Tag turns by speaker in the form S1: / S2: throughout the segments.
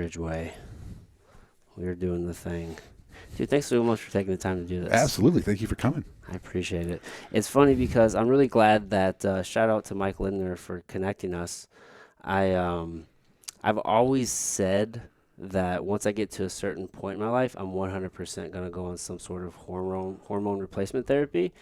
S1: Ridgeway. We are doing the thing. Dude, thanks so much for taking the time to do this.
S2: Absolutely. Thank you for coming.
S1: I appreciate it. It's funny because I'm really glad that shout out to Mike Lindner for connecting us. I've always said that once I get to a certain point in my life, I'm 100% going to go on some sort of hormone replacement therapy.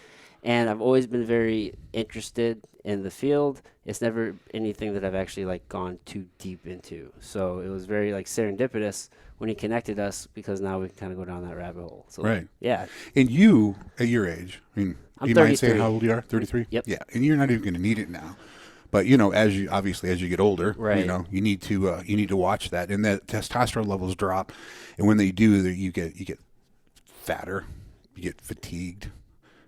S1: And I've always been very interested in the field. It's never anything that I've actually like gone too deep into. So it was very like serendipitous when he connected us, because now we can kind of go down that rabbit hole. So
S2: Right.
S1: yeah.
S2: And you, at your age, I mean,
S1: I'm
S2: do you mind
S1: 33.
S2: saying how old you are? 33?
S1: Yep.
S2: Yeah. And you're not even going to need it now. But, you know, as you get older,
S1: Right.
S2: you know, you need to watch that. And that testosterone levels drop. And when they do, you get fatter, you get fatigued.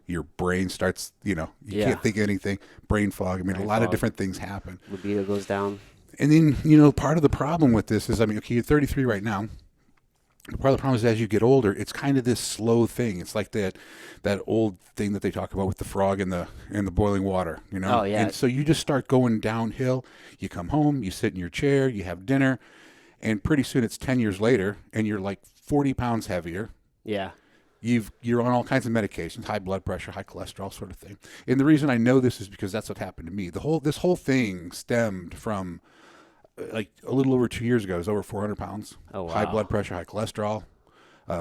S2: Your brain starts, you can't think of anything. Brain fog. I mean, a lot of different things happen.
S1: Libido goes down.
S2: And then, part of the problem with this is, I mean, okay, you're 33 right now. Part of the problem is as you get older, it's kind of this slow thing. It's like that old thing that they talk about with the frog and the boiling water,
S1: Oh, yeah.
S2: And so you just start going downhill. You come home, you sit in your chair, you have dinner, and pretty soon it's 10 years later, and you're like 40 pounds heavier.
S1: Yeah.
S2: You're on all kinds of medications, high blood pressure, high cholesterol, sort of thing. And the reason I know this is because that's what happened to me. This whole thing stemmed from like a little over 2 years ago. I was over 400 pounds.
S1: Oh, wow.
S2: High blood pressure, high cholesterol,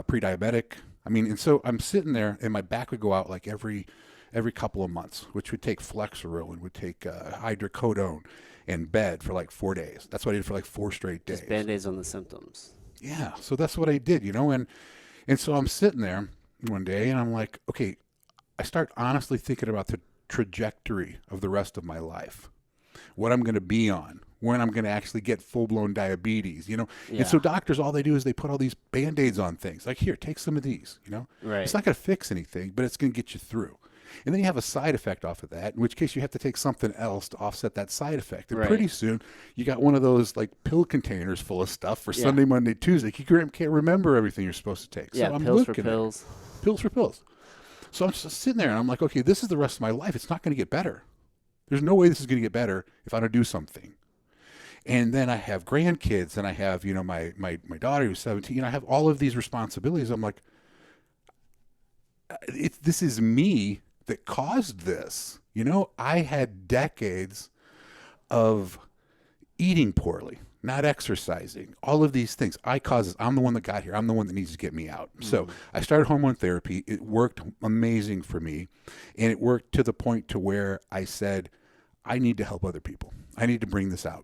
S2: pre-diabetic. I mean, and so I'm sitting there, and my back would go out like every couple of months, which would take Flexeril and would take hydrocodone and bed for like 4 days. That's what I did for like 4 straight days.
S1: Just Band-Aids on the symptoms.
S2: Yeah, so that's what I did, and so I'm sitting there one day, and I'm like, okay, I start honestly thinking about the trajectory of the rest of my life, what I'm going to be on, when I'm going to actually get full-blown diabetes,
S1: Yeah.
S2: And so doctors, all they do is they put all these Band-Aids on things. Like, here, take some of these,
S1: Right.
S2: It's not going to fix anything, but it's going to get you through. And then you have a side effect off of that, in which case you have to take something else to offset that side effect. And
S1: Right.
S2: pretty soon you got one of those like pill containers full of stuff for
S1: Yeah.
S2: Sunday, Monday, Tuesday. You can't remember everything you're supposed to take.
S1: Yeah,
S2: so I'm
S1: pills for
S2: looking at it.
S1: pills.
S2: Pills for pills. So I'm just sitting there and I'm like, okay, this is the rest of my life. It's not going to get better. There's no way this is going to get better if I don't do something. And then I have grandkids, and I have, my daughter who's 17. I have all of these responsibilities. I'm like, this is me that caused this. I had decades of eating poorly, not exercising, all of these things. I caused this. I'm the one that got here. I'm the one that needs to get me out. So I started hormone therapy. It worked amazing for me. And it worked to the point to where I said, I need to help other people. I need to bring this out.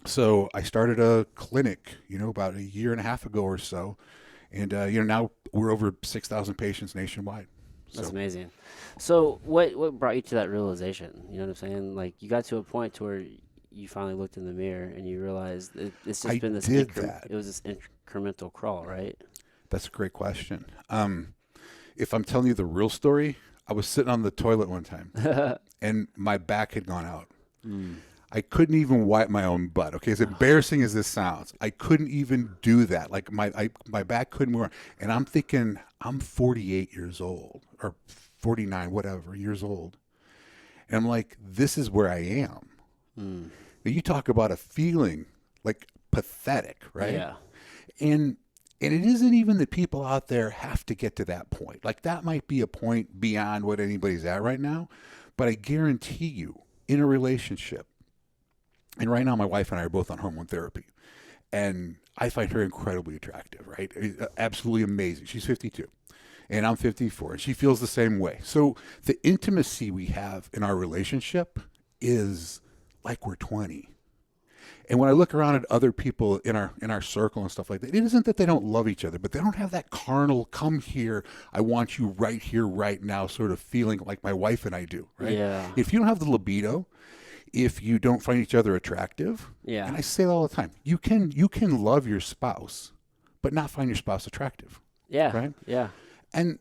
S2: So I started a clinic, about a year and a half ago or so. And, now we're over 6,000 patients nationwide.
S1: That's amazing. So what brought you to that realization? You know what I'm saying? Like, you got to a point to where you finally looked in the mirror and you realized it's just been this it was this incremental crawl, right?
S2: That's a great question. If I'm telling you the real story, I was sitting on the toilet one time and my back had gone out. I couldn't even wipe my own butt. Okay, as embarrassing as this sounds, I couldn't even do that. Like my back couldn't move. And I'm thinking, I'm 48 years old or 49, whatever years old, and I'm like, this is where I am. Now you talk about a feeling like pathetic, right?
S1: Yeah.
S2: And it isn't even that people out there have to get to that point. Like, that might be a point beyond what anybody's at right now, but I guarantee you, in a relationship. And right now, my wife and I are both on hormone therapy. And I find her incredibly attractive, right? Absolutely amazing. She's 52. And I'm 54. And she feels the same way. So the intimacy we have in our relationship is like we're 20. And when I look around at other people in our circle and stuff like that, it isn't that they don't love each other, but they don't have that carnal, come here, I want you right here, right now sort of feeling like my wife and I do, right?
S1: Yeah.
S2: If you don't have the libido, if you don't find each other attractive,
S1: Yeah.
S2: and I say that all the time, you can love your spouse, but not find your spouse attractive.
S1: Yeah.
S2: Right?
S1: Yeah.
S2: And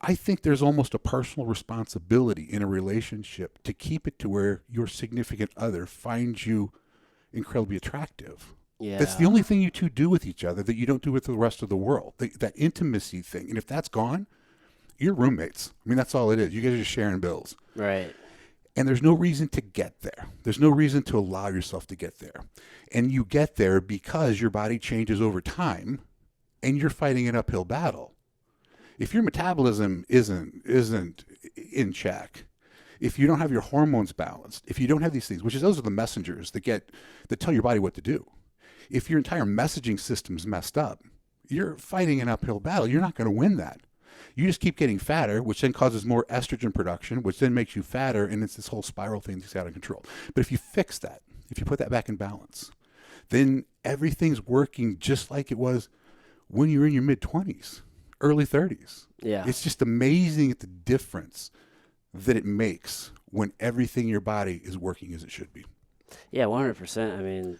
S2: I think there's almost a personal responsibility in a relationship to keep it to where your significant other finds you incredibly attractive.
S1: Yeah.
S2: That's the only thing you two do with each other that you don't do with the rest of the world. That intimacy thing. And if that's gone, you're roommates. I mean, that's all it is. You guys are just sharing bills.
S1: Right.
S2: And there's no reason to get there. There's no reason to allow yourself to get there. And you get there because your body changes over time and you're fighting an uphill battle. If your metabolism isn't in check, if you don't have your hormones balanced, if you don't have these things, which is those are the messengers that tell your body what to do. If your entire messaging system's messed up, you're fighting an uphill battle. You're not going to win that. You just keep getting fatter, which then causes more estrogen production, which then makes you fatter, and it's this whole spiral thing that's out of control. But if you fix that, if you put that back in balance, then everything's working just like it was when you were in your mid-20s, early 30s.
S1: Yeah.
S2: It's just amazing at the difference that it makes when everything in your body is working as it should be.
S1: Yeah, 100%. I mean,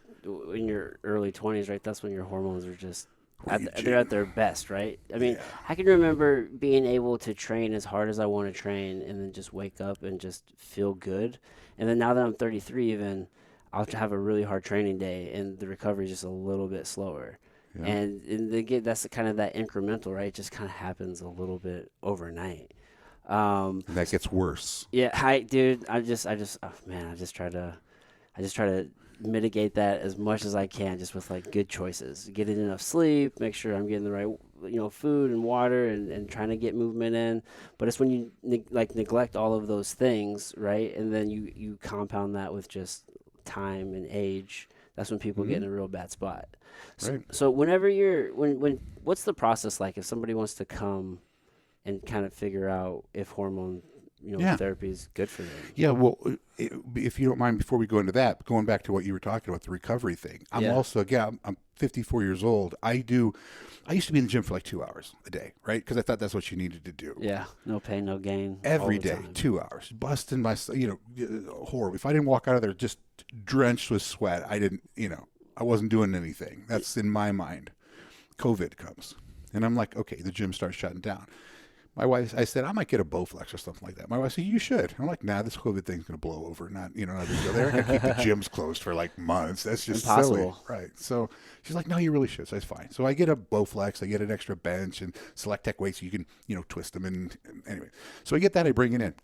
S1: in your early 20s, right, that's when your hormones are just they're at their best, right? I mean, I can remember being able to train as hard as I want to train and then just wake up and just feel good. And then now that I'm 33 even, I'll have a really hard training day and the recovery is just a little bit slower. Yeah. And again, that's kind of that incremental, right? It just kind of happens a little bit overnight.
S2: That gets worse.
S1: Yeah, I just try to mitigate that as much as I can, just with like good choices, getting enough sleep, make sure I'm getting the right, food and water, and trying to get movement in. But it's when you neglect all of those things, right? And then you compound that with just time and age. That's when people get in a real bad spot.
S2: Right.
S1: So whenever what's the process like if somebody wants to come and kind of figure out if hormone therapy is good for them? Yeah,
S2: well, if you don't mind, before we go into that, going back to what you were talking about, the recovery thing, I'm 54 years old. I used to be in the gym for like 2 hours a day, right? Because I thought that's what you needed to do.
S1: Yeah, no pain, no gain.
S2: Every day, 2 hours, busting my, horrible. If I didn't walk out of there just drenched with sweat, I wasn't doing anything. That's in my mind. COVID comes, and I'm like, okay, the gym starts shutting down. My wife, I said, I might get a Bowflex or something like that. My wife said, you should. I'm like, nah, this COVID thing's going to blow over. Not a big deal. They're going to keep the gyms closed for like months. That's just
S1: impossible.
S2: Silly. Right. So she's like, no, you really should. So it's fine. So I get a Bowflex. I get an extra bench and Select Tech weights so you can, twist them. And anyway, so I get that. I bring it in.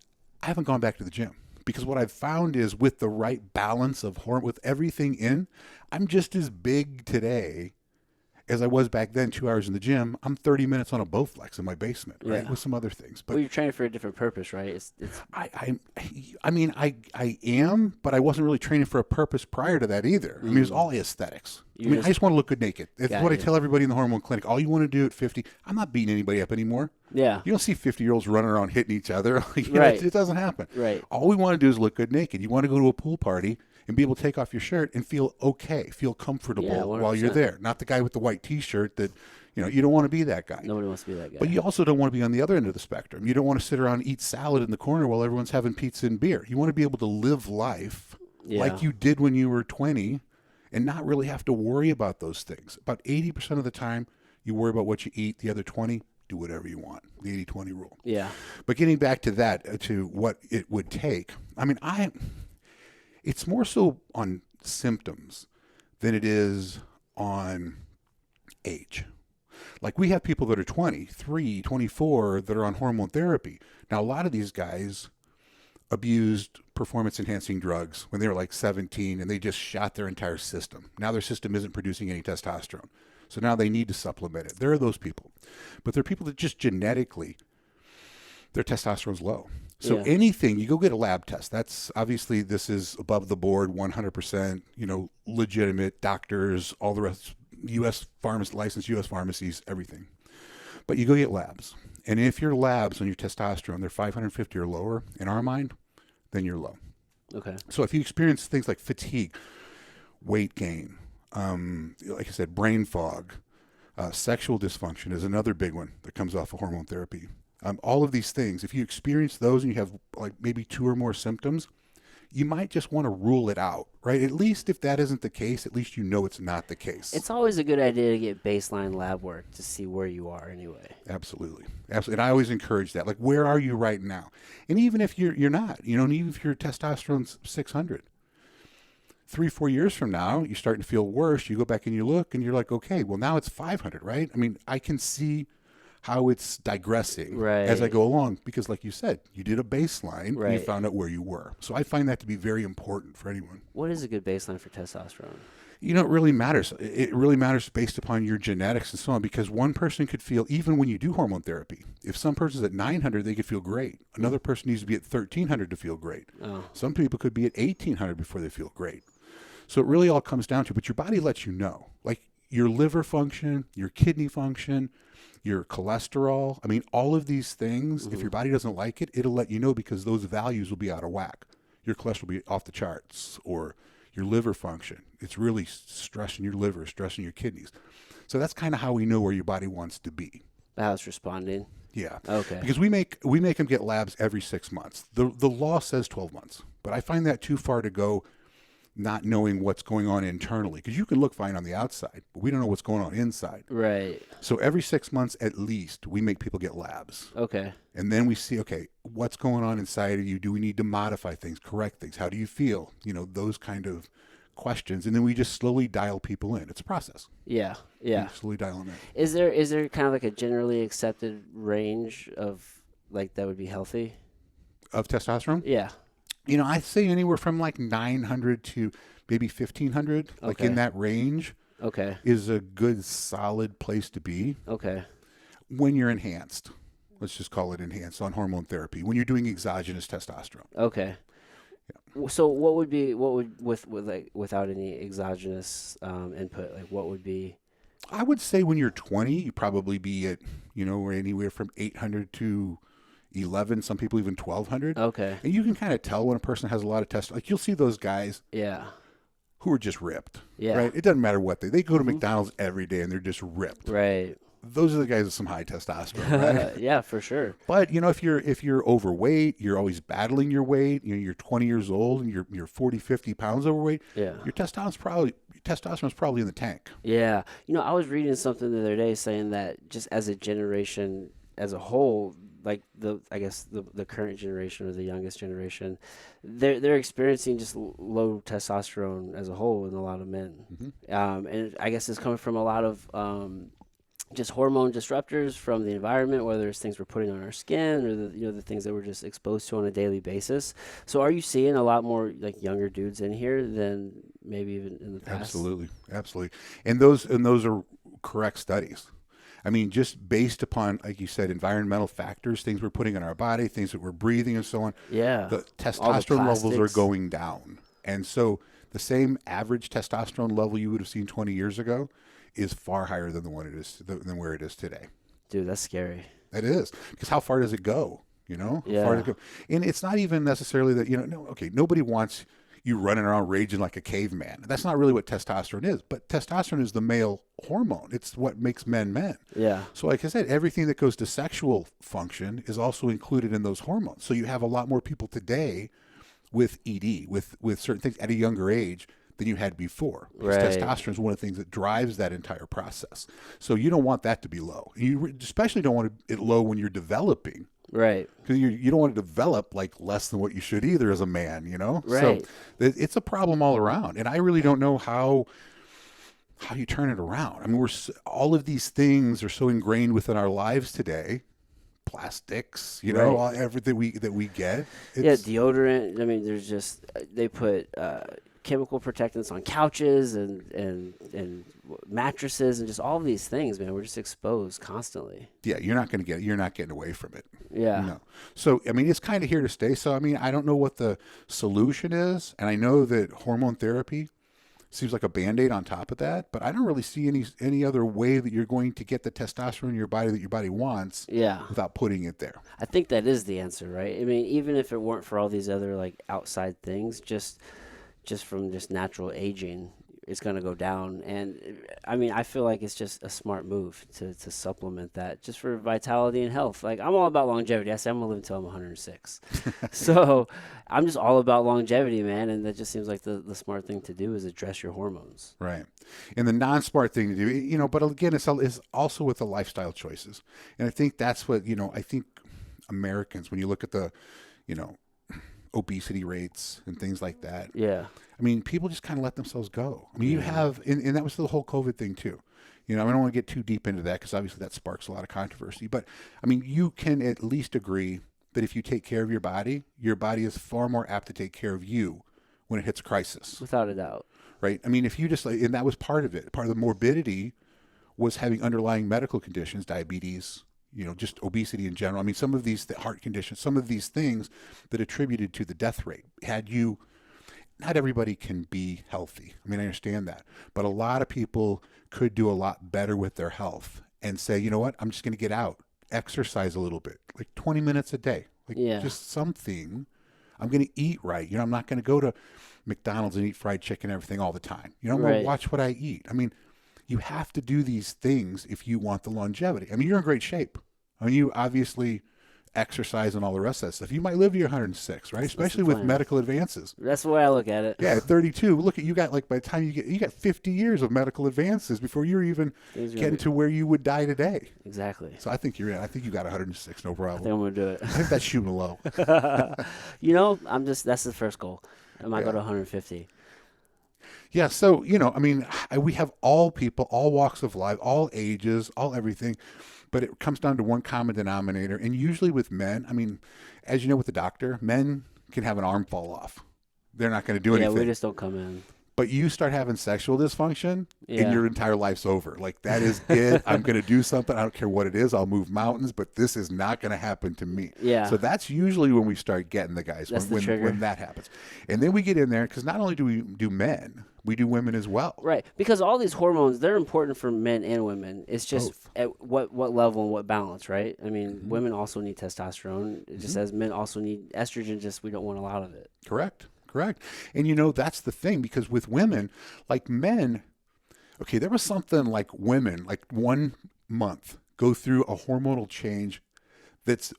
S2: I haven't gone back to the gym because what I've found is with the right balance of with everything in, I'm just as big today as I was back then, 2 hours in the gym. I'm 30 minutes on a Bowflex in my basement, right, with some other things. But
S1: you're training for a different purpose, right?
S2: I am, but I wasn't really training for a purpose prior to that either. I mean, it was all aesthetics. I just want to look good naked. That's what I tell everybody in the hormone clinic. All you want to do at 50, I'm not beating anybody up anymore.
S1: Yeah.
S2: You don't see 50-years running around hitting each other.
S1: Right.
S2: It doesn't happen.
S1: Right.
S2: All we want to do is look good naked. You want to go to a pool party and be able to take off your shirt and feel okay, feel comfortable while you're there. Not the guy with the white T-shirt that, you don't want to be that guy.
S1: Nobody wants to be that guy.
S2: But you also don't want to be on the other end of the spectrum. You don't want to sit around and eat salad in the corner while everyone's having pizza and beer. You want to be able to live life like you did when you were 20 and not really have to worry about those things. About 80% of the time, you worry about what you eat. The other 20, do whatever you want. The 80-20 rule.
S1: Yeah.
S2: But getting back to that, to what it would take, I mean, it's more so on symptoms than it is on age. Like we have people that are 23, 24 that are on hormone therapy. Now, a lot of these guys abused performance-enhancing drugs when they were like 17 and they just shot their entire system. Now their system isn't producing any testosterone. So now they need to supplement it. There are those people. But there are people that just genetically, their testosterone's low. So anything, you go get a lab test. That's obviously, this is above the board, 100%, legitimate doctors, all the rest, licensed U.S. pharmacies, everything. But you go get labs. And if your labs on your testosterone, they're 550 or lower, in our mind, then you're low.
S1: Okay.
S2: So if you experience things like fatigue, weight gain, like I said, brain fog, sexual dysfunction is another big one that comes off of hormone therapy. All of these things, if you experience those and you have like maybe 2 or more symptoms, you might just want to rule it out, right? At least if that isn't the case, at least it's not the case.
S1: It's always a good idea to get baseline lab work to see where you are anyway.
S2: Absolutely. And I always encourage that. Like, where are you right now? And even if you're not, and even if your testosterone's 600, 3-4 years from now, you're starting to feel worse. You go back and you look and you're like, okay, well now it's 500, right? I mean, I can see how it's digressing as I
S1: Right.
S2: go along. Because like you said, you did a baseline and you
S1: Right.
S2: found out where you were. So I find that to be very important for anyone.
S1: What is a good baseline for testosterone?
S2: It really matters. It really matters based upon your genetics and so on, because one person could feel, even when you do hormone therapy, if some person's at 900, they could feel great. Another person needs to be at 1300 to feel great.
S1: Oh,
S2: Some people could be at 1800 before they feel great. So it really all comes down to, but your body lets you know, like your liver function, your kidney function, your cholesterol. I mean, all of these things, if your body doesn't like it, it'll let you know, because those values will be out of whack. Your cholesterol will be off the charts, or your liver function. It's really stressing your liver, stressing your kidneys. So that's kind of how we know where your body wants to be.
S1: how it's responding.
S2: Yeah,
S1: Okay.
S2: because we make them get labs every 6 months. The law says 12 months, but I find that too far to go, not knowing what's going on internally. Because you can look fine on the outside, but we don't know what's going on inside.
S1: Right.
S2: So every 6 months at least, we make people get labs.
S1: Okay.
S2: And then we see, okay, what's going on inside of you? Do we need to modify things, correct things? How do you feel? Those kind of questions. And then we just slowly dial people in. It's a process.
S1: Yeah. Yeah.
S2: We slowly dial them in.
S1: Is there kind of like a generally accepted range of like that would be healthy?
S2: Of testosterone?
S1: Yeah.
S2: I'd say anywhere from like 900 to maybe 1500, like
S1: Okay.
S2: in that range,
S1: Okay.
S2: is a good, solid place to be
S1: Okay.
S2: when you're enhanced. Let's just call it enhanced on hormone therapy, when you're doing exogenous testosterone.
S1: Okay. So what would with like without any exogenous input, like what would be?
S2: I would say when you're 20, you probably be at, anywhere from 800 to 11, some people even 1200.
S1: Okay.
S2: And you can kind of tell when a person has a lot of testosterone. Like, you'll see those guys
S1: Yeah.
S2: who are just ripped.
S1: Yeah.
S2: Right? It doesn't matter what they go to McDonald's every day and they're just ripped.
S1: Right.
S2: Those are the guys with some high testosterone, right?
S1: Yeah, for sure.
S2: But if you're overweight, you're always battling your weight, you're 20 years old and you're 40, 50 pounds overweight,
S1: Yeah.
S2: your testosterone's probably in the tank.
S1: Yeah. I was reading something the other day saying that just as a generation as a whole, like I guess the current generation or the youngest generation, they're experiencing just low testosterone as a whole in a lot of men. And I guess it's coming from a lot of just hormone disruptors from the environment, whether it's things we're putting on our skin or the things that we're just exposed to on a daily basis. So are you seeing a lot more like younger dudes in here than maybe even in the past?
S2: Absolutely. And those are correct studies. I mean, just based upon, like you said, environmental factors, things we're putting in our body, things that we're breathing and so on.
S1: Yeah.
S2: The testosterone levels are going down. And so the same average testosterone level you would have seen 20 years ago is far higher than than where it is today.
S1: Dude, that's scary.
S2: It is. Because how far does it go? How
S1: Yeah.
S2: far does it go? And it's not even necessarily that, nobody wants you running around raging like a caveman. That's not really what testosterone is. But testosterone is the male hormone. It's what makes men men.
S1: Yeah.
S2: So like I said, everything that goes to sexual function is also included in those hormones. So you have a lot more people today with ED, with certain things at a younger age than you had before. Because
S1: Right.
S2: testosterone is one of the things that drives that entire process. So you don't want that to be low. You especially don't want it low when you're developing.
S1: Right.
S2: Because you don't want to develop like less than what you should either as a man,
S1: Right.
S2: So it's a problem all around. And I really don't know how you turn it around. I mean, all of these things are so ingrained within our lives today. Plastics,
S1: Right.
S2: everything that we get.
S1: Yeah, deodorant. I mean, there's just they put chemical protectants on couches and mattresses and just all of these things, man. We're just exposed constantly.
S2: Yeah, you're not getting away from it.
S1: Yeah.
S2: No. So, I mean, it's kind of here to stay. So, I mean, I don't know what the solution is. And I know that hormone therapy seems like a Band-Aid on top of that, but I don't really see any other way that you're going to get the testosterone in your body that your body wants
S1: Yeah.
S2: without putting it there.
S1: I think that is the answer, right? I mean, even if it weren't for all these other like outside things, just from just natural aging, it's going to go down. And I mean, I feel like it's just a smart move to supplement that just for vitality and health. Like, I'm all about longevity. I say I'm going to live until I'm 106. So I'm just all about longevity, man. And that just seems like the smart thing to do is address your hormones.
S2: Right. And the non-smart thing to do, but again, it's also with the lifestyle choices. And I think that's what, I think Americans, when you look at the, obesity rates and things like that.
S1: Yeah.
S2: I mean, people just kind of let themselves go. I mean, you have, and that was the whole COVID thing too. You know, I don't want to get too deep into that because obviously that sparks a lot of controversy. But I mean, you can at least agree that if you take care of your body is far more apt to take care of you when it hits a crisis,
S1: Without a doubt.
S2: right? I mean, if you just, and that was part of it. Part of the morbidity was having underlying medical conditions, diabetes, you know, just obesity in general. I mean, some of these heart conditions, some of these things that attributed to the death rate. Not everybody can be healthy. I mean, I understand that. But a lot of people could do a lot better with their health and say, you know what, I'm just going to get out, exercise a little bit, like 20 minutes a day, like just something. I'm going to eat right. You know, I'm not going to go to McDonald's and eat fried chicken and everything all the time. You know, I'm going to watch what I eat. I mean, you have to do these things if you want the longevity. I mean, you're in great shape. I mean, you obviously exercise and all the rest of that stuff. You might live to your 106, right? Especially with medical advances.
S1: That's the way I look at it.
S2: Yeah, at 32, look at you got like by the time you got 50 years of medical advances before you're even getting to where you would die today.
S1: Exactly.
S2: So I think you're in. I think you got 106, no problem.
S1: I think I'm gonna do it.
S2: I think that's shooting low.
S1: You know, that's the first goal. I might go to 150.
S2: Yeah, so, you know, I mean, we have all people, all walks of life, all ages, all everything, but it comes down to one common denominator. And usually with men, I mean, as you know with the doctor, men can have an arm fall off. They're not going to do anything.
S1: Yeah, we just don't come in.
S2: But you start having sexual dysfunction and your entire life's over. Like, that is it. I'm going to do something. I don't care what it is. I'll move mountains, but this is not going to happen to me.
S1: Yeah.
S2: So that's usually when we start getting the guys, when that happens. And then we get in there, because not only do we do men, we do women as well.
S1: Right. Because all these hormones, they're important for men and women. It's just at what level and what balance, right? I mean, women also need testosterone, just as men also need estrogen, just we don't want a lot of it.
S2: Correct. And you know, that's the thing, because with women, like men, okay, there was something like women, like 1 month, go through a hormonal change that's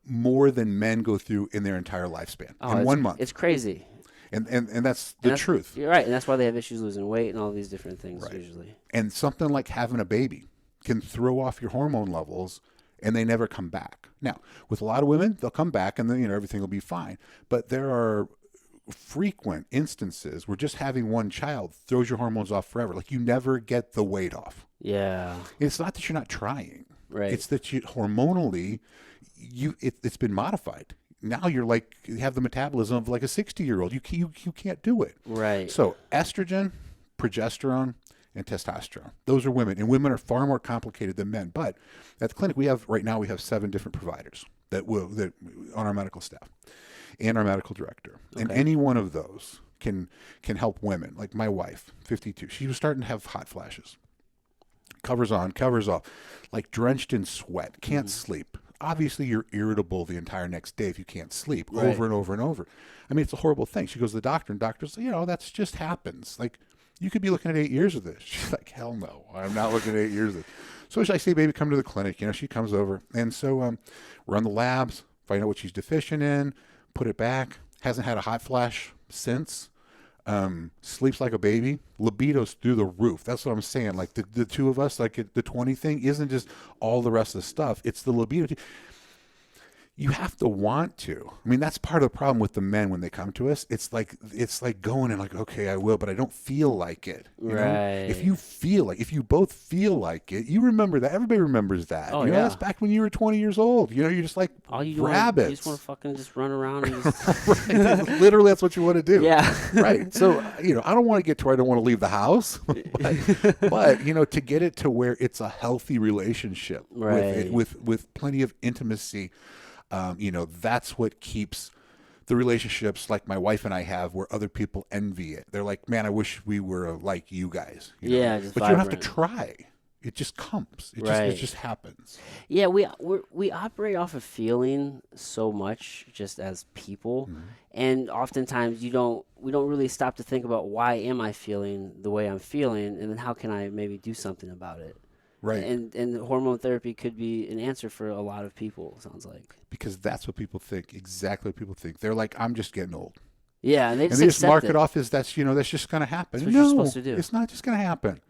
S2: more than men go through in their entire lifespan in 1 month.
S1: It's crazy.
S2: And that's the truth.
S1: You're right. And that's why they have issues losing weight and all these different things usually.
S2: And something like having a baby can throw off your hormone levels and they never come back. Now, with a lot of women, they'll come back and then, you know, everything will be fine. But there are frequent instances where just having one child throws your hormones off forever. Like, you never get the weight off.
S1: Yeah.
S2: It's not that you're not trying.
S1: Right.
S2: It's that you hormonally, it's been modified. Now you have the metabolism of like a 60-year-old. You can't do it.
S1: Right.
S2: So estrogen, progesterone, and testosterone. Those are women. And women are far more complicated than men. But at the clinic, we have 7 different providers that on our medical staff and our medical director. Okay. And any one of those can help women. Like my wife, 52. She was starting to have hot flashes. Covers on, covers off, like drenched in sweat, can't sleep. Obviously, you're irritable the entire next day if you can't sleep over and over and over. I mean, it's a horrible thing. She goes to the doctor, and the doctor's like, you know, that's just happens. Like, you could be looking at 8 years of this. She's like, hell no, I'm not looking at 8 years of this. So I say, baby, come to the clinic. You know, she comes over. And so run the labs, find out what she's deficient in, put it back. Hasn't had a hot flash since. Sleeps like a baby. Libido's through the roof. That's what I'm saying. Like the two of us, like the 20 thing isn't just all the rest of the stuff. It's the libido. You have to want to. I mean, that's part of the problem with the men when they come to us. It's like going and like, okay, I will, but I don't feel like it. You know? If you both feel like it, you remember that. Everybody remembers that.
S1: Oh,
S2: you know, that's back when you were 20 years old. You know, you're just like, You just
S1: want to fucking just run around and just...
S2: Right. Literally, that's what you want to do.
S1: Yeah.
S2: Right. So, you know, I don't want to get to where I don't want to leave the house, but you know, to get it to where it's a healthy relationship with plenty of intimacy. You know, that's what keeps the relationships like my wife and I have, where other people envy it. They're like, man, I wish we were like you guys. You know?
S1: Just
S2: but
S1: vibrant.
S2: You don't have to try. It just comes. It just happens.
S1: Yeah, we operate off of feeling so much just as people, and oftentimes we don't really stop to think about, why am I feeling the way I'm feeling, and then how can I maybe do something about it.
S2: Right.
S1: And hormone therapy could be an answer for a lot of people, it sounds like. Because
S2: that's what people think. Exactly what people think. They're like, I'm just getting old.
S1: Yeah, and they
S2: just mark it off as that's just going to happen.
S1: That's what you're supposed to do.
S2: It's not just going to happen.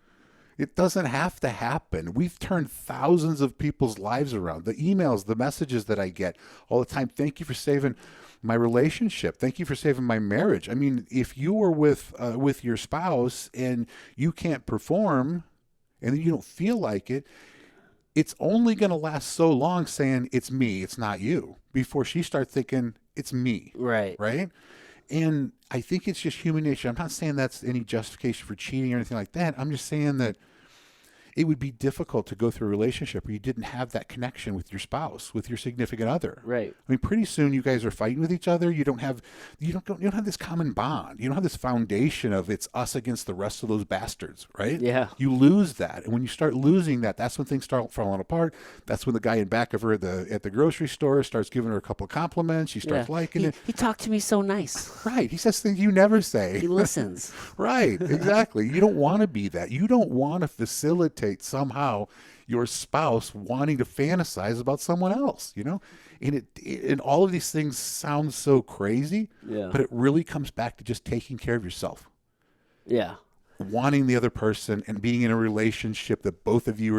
S2: It doesn't have to happen. We've turned thousands of people's lives around. The emails, the messages that I get all the time. Thank you for saving my relationship. Thank you for saving my marriage. I mean, if you were with your spouse and you can't perform, and then you don't feel like it, it's only going to last so long saying it's me, it's not you, before she starts thinking it's me,
S1: Right.
S2: right? And I think it's just human nature. I'm not saying that's any justification for cheating or anything like that. I'm just saying that it would be difficult to go through a relationship where you didn't have that connection with your spouse, with your significant other.
S1: Right.
S2: I mean, pretty soon you guys are fighting with each other. You don't have this common bond. You don't have this foundation of it's us against the rest of those bastards, right?
S1: Yeah.
S2: You lose that, and when you start losing that, that's when things start falling apart. That's when the guy in back of her at the grocery store starts giving her a couple of compliments. She starts liking it.
S1: He talked to me so nice.
S2: Right. He says things you never say.
S1: He listens.
S2: Right, exactly. You don't want to be that. You don't want to facilitate somehow your spouse wanting to fantasize about someone else, and all of these things sound so crazy, but it really comes back to just taking care of yourself.
S1: Yeah.
S2: Wanting the other person and being in a relationship that both of you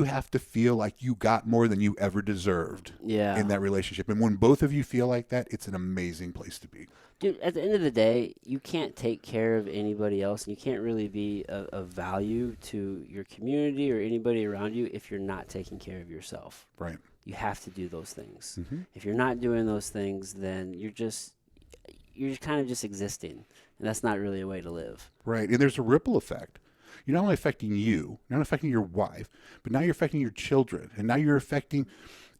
S2: have to feel like you got more than you ever deserved in that relationship. And when both of you feel like that, it's an amazing place to be.
S1: Dude, at the end of the day, you can't take care of anybody else, and you can't really be of value to your community or anybody around you if you're not taking care of yourself.
S2: Right.
S1: You have to do those things.
S2: Mm-hmm.
S1: If you're not doing those things, then you're kind of just existing, and that's not really a way to live.
S2: Right. And there's a ripple effect. You're not only affecting you, not affecting your wife, but now you're affecting your children, and now you're affecting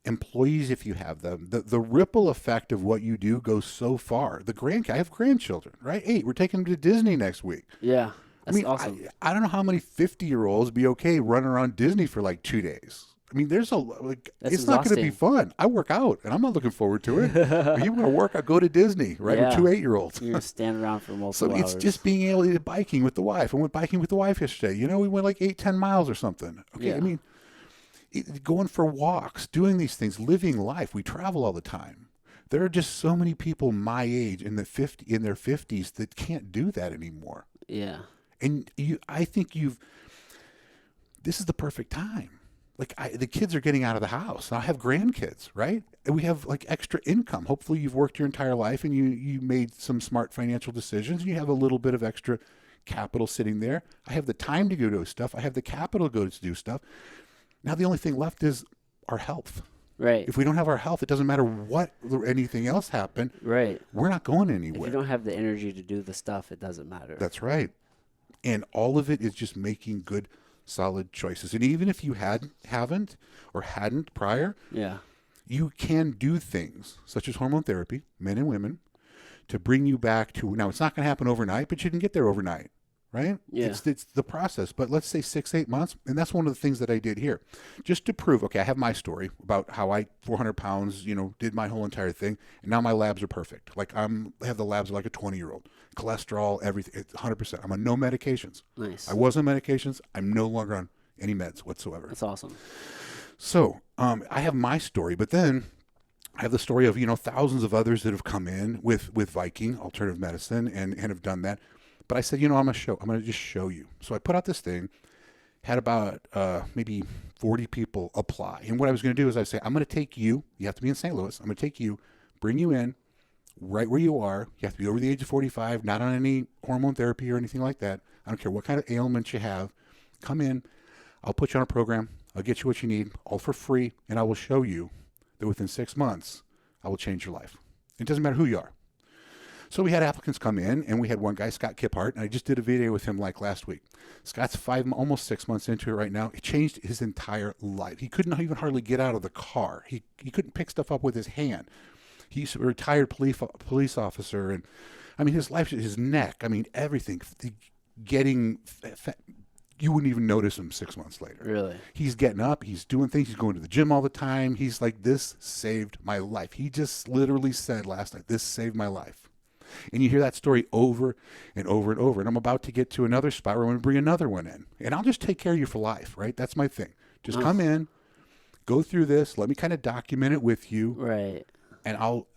S2: employees if you have them. The ripple effect of what you do goes so far. I have grandchildren, right? 8. We're taking them to Disney next week.
S1: Yeah. That's
S2: awesome. I don't know how many 50-year-olds be okay running around Disney for like 2 days. I mean, it's not going to be fun. I work out, and I'm not looking forward to it. If you want to work out, go to Disney, right? With 2 8-year-olds.
S1: You're standing around for multiple
S2: hours.
S1: hours.
S2: So it's just being able to do biking with the wife. I went biking with the wife yesterday. We went like 8-10 miles or something. Okay, yeah. I mean, going for walks, doing these things, living life. We travel all the time. There are just so many people my age in their 50s that can't do that anymore.
S1: Yeah.
S2: And I think this is the perfect time. Like the kids are getting out of the house. I have grandkids, right? And we have like extra income. Hopefully you've worked your entire life and you made some smart financial decisions. And you have a little bit of extra capital sitting there. I have the time to go do stuff. I have the capital to go to do stuff. Now the only thing left is our health.
S1: Right.
S2: If we don't have our health, it doesn't matter what or anything else happened.
S1: Right.
S2: We're not going anywhere.
S1: If you don't have the energy to do the stuff, it doesn't matter.
S2: That's right. And all of it is just making good, solid choices. And even if you haven't prior, you can do things such as hormone therapy, men and women, to bring you back to, now it's not going to happen overnight, but you can get there overnight, right?
S1: Yeah.
S2: It's the process, but let's say 6-8 months. And that's one of the things that I did here just to prove, okay, I have my story about how 400 pounds, did my whole entire thing. And now my labs are perfect. Like I have the labs of like a 20-year-old. Cholesterol, everything, it's 100%. I'm on no medications.
S1: Nice.
S2: I was on medications. I'm no longer on any meds whatsoever.
S1: That's awesome.
S2: So I have my story, but then I have the story of, thousands of others that have come in with Viking alternative medicine and have done that. But I said, I'm going to just show you. So I put out this thing, had about maybe 40 people apply. And what I was going to do is I say, I'm going to take you have to be in St. Louis. I'm going to take you, bring you in right where you are. You have to be over the age of 45, not on any hormone therapy or anything like that. I don't care what kind of ailments you have. Come in. I'll put you on a program. I'll get you what you need, all for free. And I will show you that within 6 months, I will change your life. It doesn't matter who you are. So we had applicants come in, and we had one guy, Scott Kiphart, and I just did a video with him like last week. Scott's almost 6 months into it right now. It changed his entire life. He couldn't even hardly get out of the car. He couldn't pick stuff up with his hand. He's a retired police officer, and I mean his life, his neck, I mean everything, you wouldn't even notice him 6 months later.
S1: Really?
S2: He's getting up, he's doing things, he's going to the gym all the time. He's like, this saved my life. He just literally said last night, this saved my life. And you hear that story over and over and over. And I'm about to get to another spot where I'm going to bring another one in. And I'll just take care of you for life, right? That's my thing. Just come in, go through this, let me kind of document it with you.
S1: Right.
S2: And I'll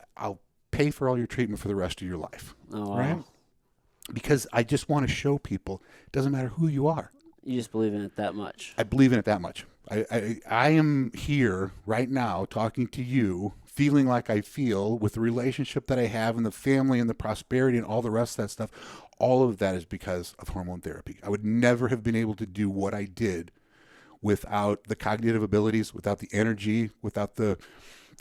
S2: pay for all your treatment for the rest of your life.
S1: Oh, wow.
S2: Right? Because I just want to show people, it doesn't matter who you are.
S1: You just believe in it that much.
S2: I believe in it that much. I am here right now talking to you feeling like I feel with the relationship that I have and the family and the prosperity and all the rest of that stuff, all of that is because of hormone therapy. I would never have been able to do what I did without the cognitive abilities, without the energy, without the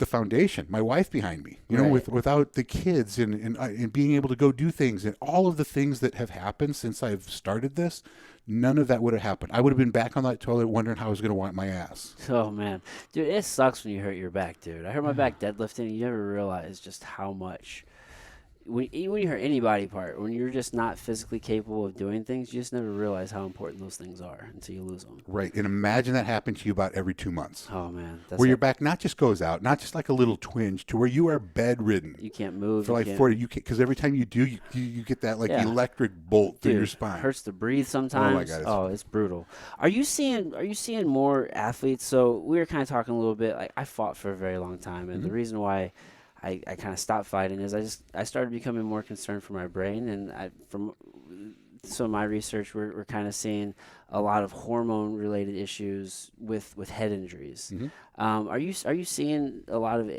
S2: foundation, my wife behind me, you know,
S1: Right.
S2: without the kids and being able to go do things and all of the things that have happened since I've started this, none of that would have happened. I would have been back on that toilet wondering how I was going to wipe my ass.
S1: Oh man, dude, it sucks when you hurt your back, dude. I hurt my back deadlifting. You never realize just how much. When you hurt any body part, when you're just not physically capable of doing things, you just never realize how important those things are until you lose them.
S2: Right. And imagine that happened to you about every 2 months.
S1: Oh man, that's
S2: Where your
S1: like,
S2: back not just goes out, not just like a little twinge, to where you are bedridden
S1: you can't move.
S2: for
S1: You
S2: like
S1: can't,
S2: 40. You because every time you do, you get that like
S1: Yeah.
S2: electric bolt through
S1: dude,
S2: your spine.
S1: hurts to breathe sometimes.
S2: God, it's-
S1: Oh, it's brutal. Are you seeing more athletes? So we were kind of talking a little bit. Like I fought for a very long time, and the reason why I kind of stopped fighting is I started becoming more concerned for my brain, and from some of my research, we're kind of seeing a lot of hormone related issues with head injuries. Are you seeing a lot of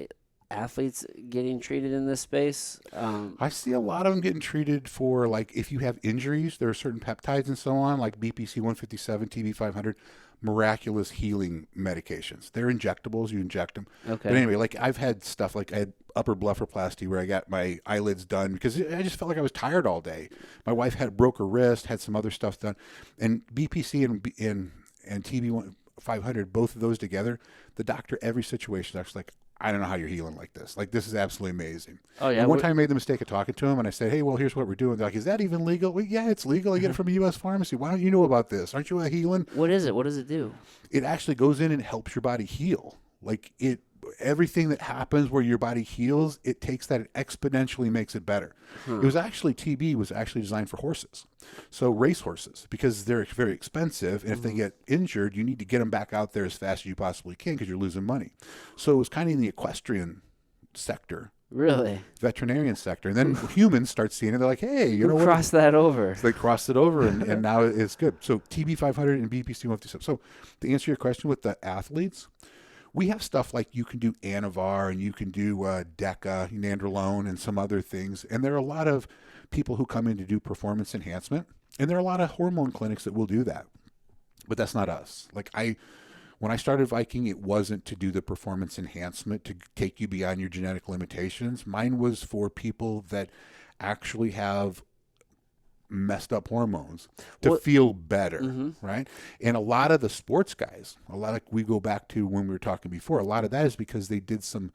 S1: athletes getting treated in this space?
S2: I see a lot of them getting treated for like if you have injuries, there are certain peptides and so on, like BPC 157, TB 500, miraculous healing medications. They're injectables. You inject them.
S1: Okay.
S2: But anyway, like I've had stuff like I had upper blepharoplasty where I got my eyelids done because I just felt like I was tired all day. My wife broke her wrist, had some other stuff done, and BPC and TB 500, both of those together, the doctor every situation is actually like, I don't know how you're healing like this. Like, this is absolutely amazing.
S1: Oh yeah.
S2: And one time I made the mistake of talking to him, and I said, hey, well, here's what we're doing. They're like, is that even legal? Well, yeah, it's legal. I get it from a U.S. pharmacy. Why don't you know about this? Aren't you a healing?
S1: What is it? What does it do?
S2: It actually goes in and helps your body heal. Like, everything that happens where your body heals, it takes that and exponentially makes it better. It was actually, TB was actually designed for horses. So race horses, because they're very expensive. And if they get injured, you need to get them back out there as fast as you possibly can because you're losing money. So it was kind of in the equestrian sector,
S1: Really?
S2: veterinarian sector. And then humans start seeing it. They're like, hey, you know what?
S1: Cross that over.
S2: So they crossed it over, and now it's good. So TB 500 and BPC 157. So to answer your question with the athletes, we have stuff like you can do Anavar and you can do DECA, Nandrolone, and some other things. And there are a lot of people who come in to do performance enhancement. And there are a lot of hormone clinics that will do that. But that's not us. Like when I started Viking, it wasn't to do the performance enhancement to take you beyond your genetic limitations. Mine was for people that actually have messed up hormones to feel better, right? And a lot of the sports guys, we go back to when we were talking before, a lot of that is because they did some,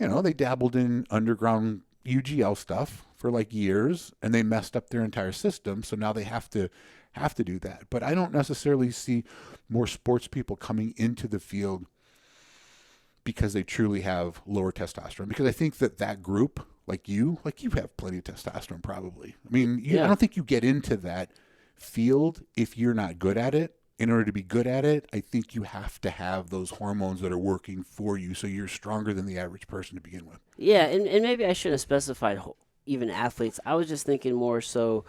S2: they dabbled in underground UGL stuff for like years and they messed up their entire system. So now they have to do that. But I don't necessarily see more sports people coming into the field because they truly have lower testosterone. Because I think that group, like you have plenty of testosterone probably. I mean, I don't think you get into that field if you're not good at it. In order to be good at it, I think you have to have those hormones that are working for you so you're stronger than the average person to begin with.
S1: Yeah, and maybe I should have specified even athletes. I was just thinking more so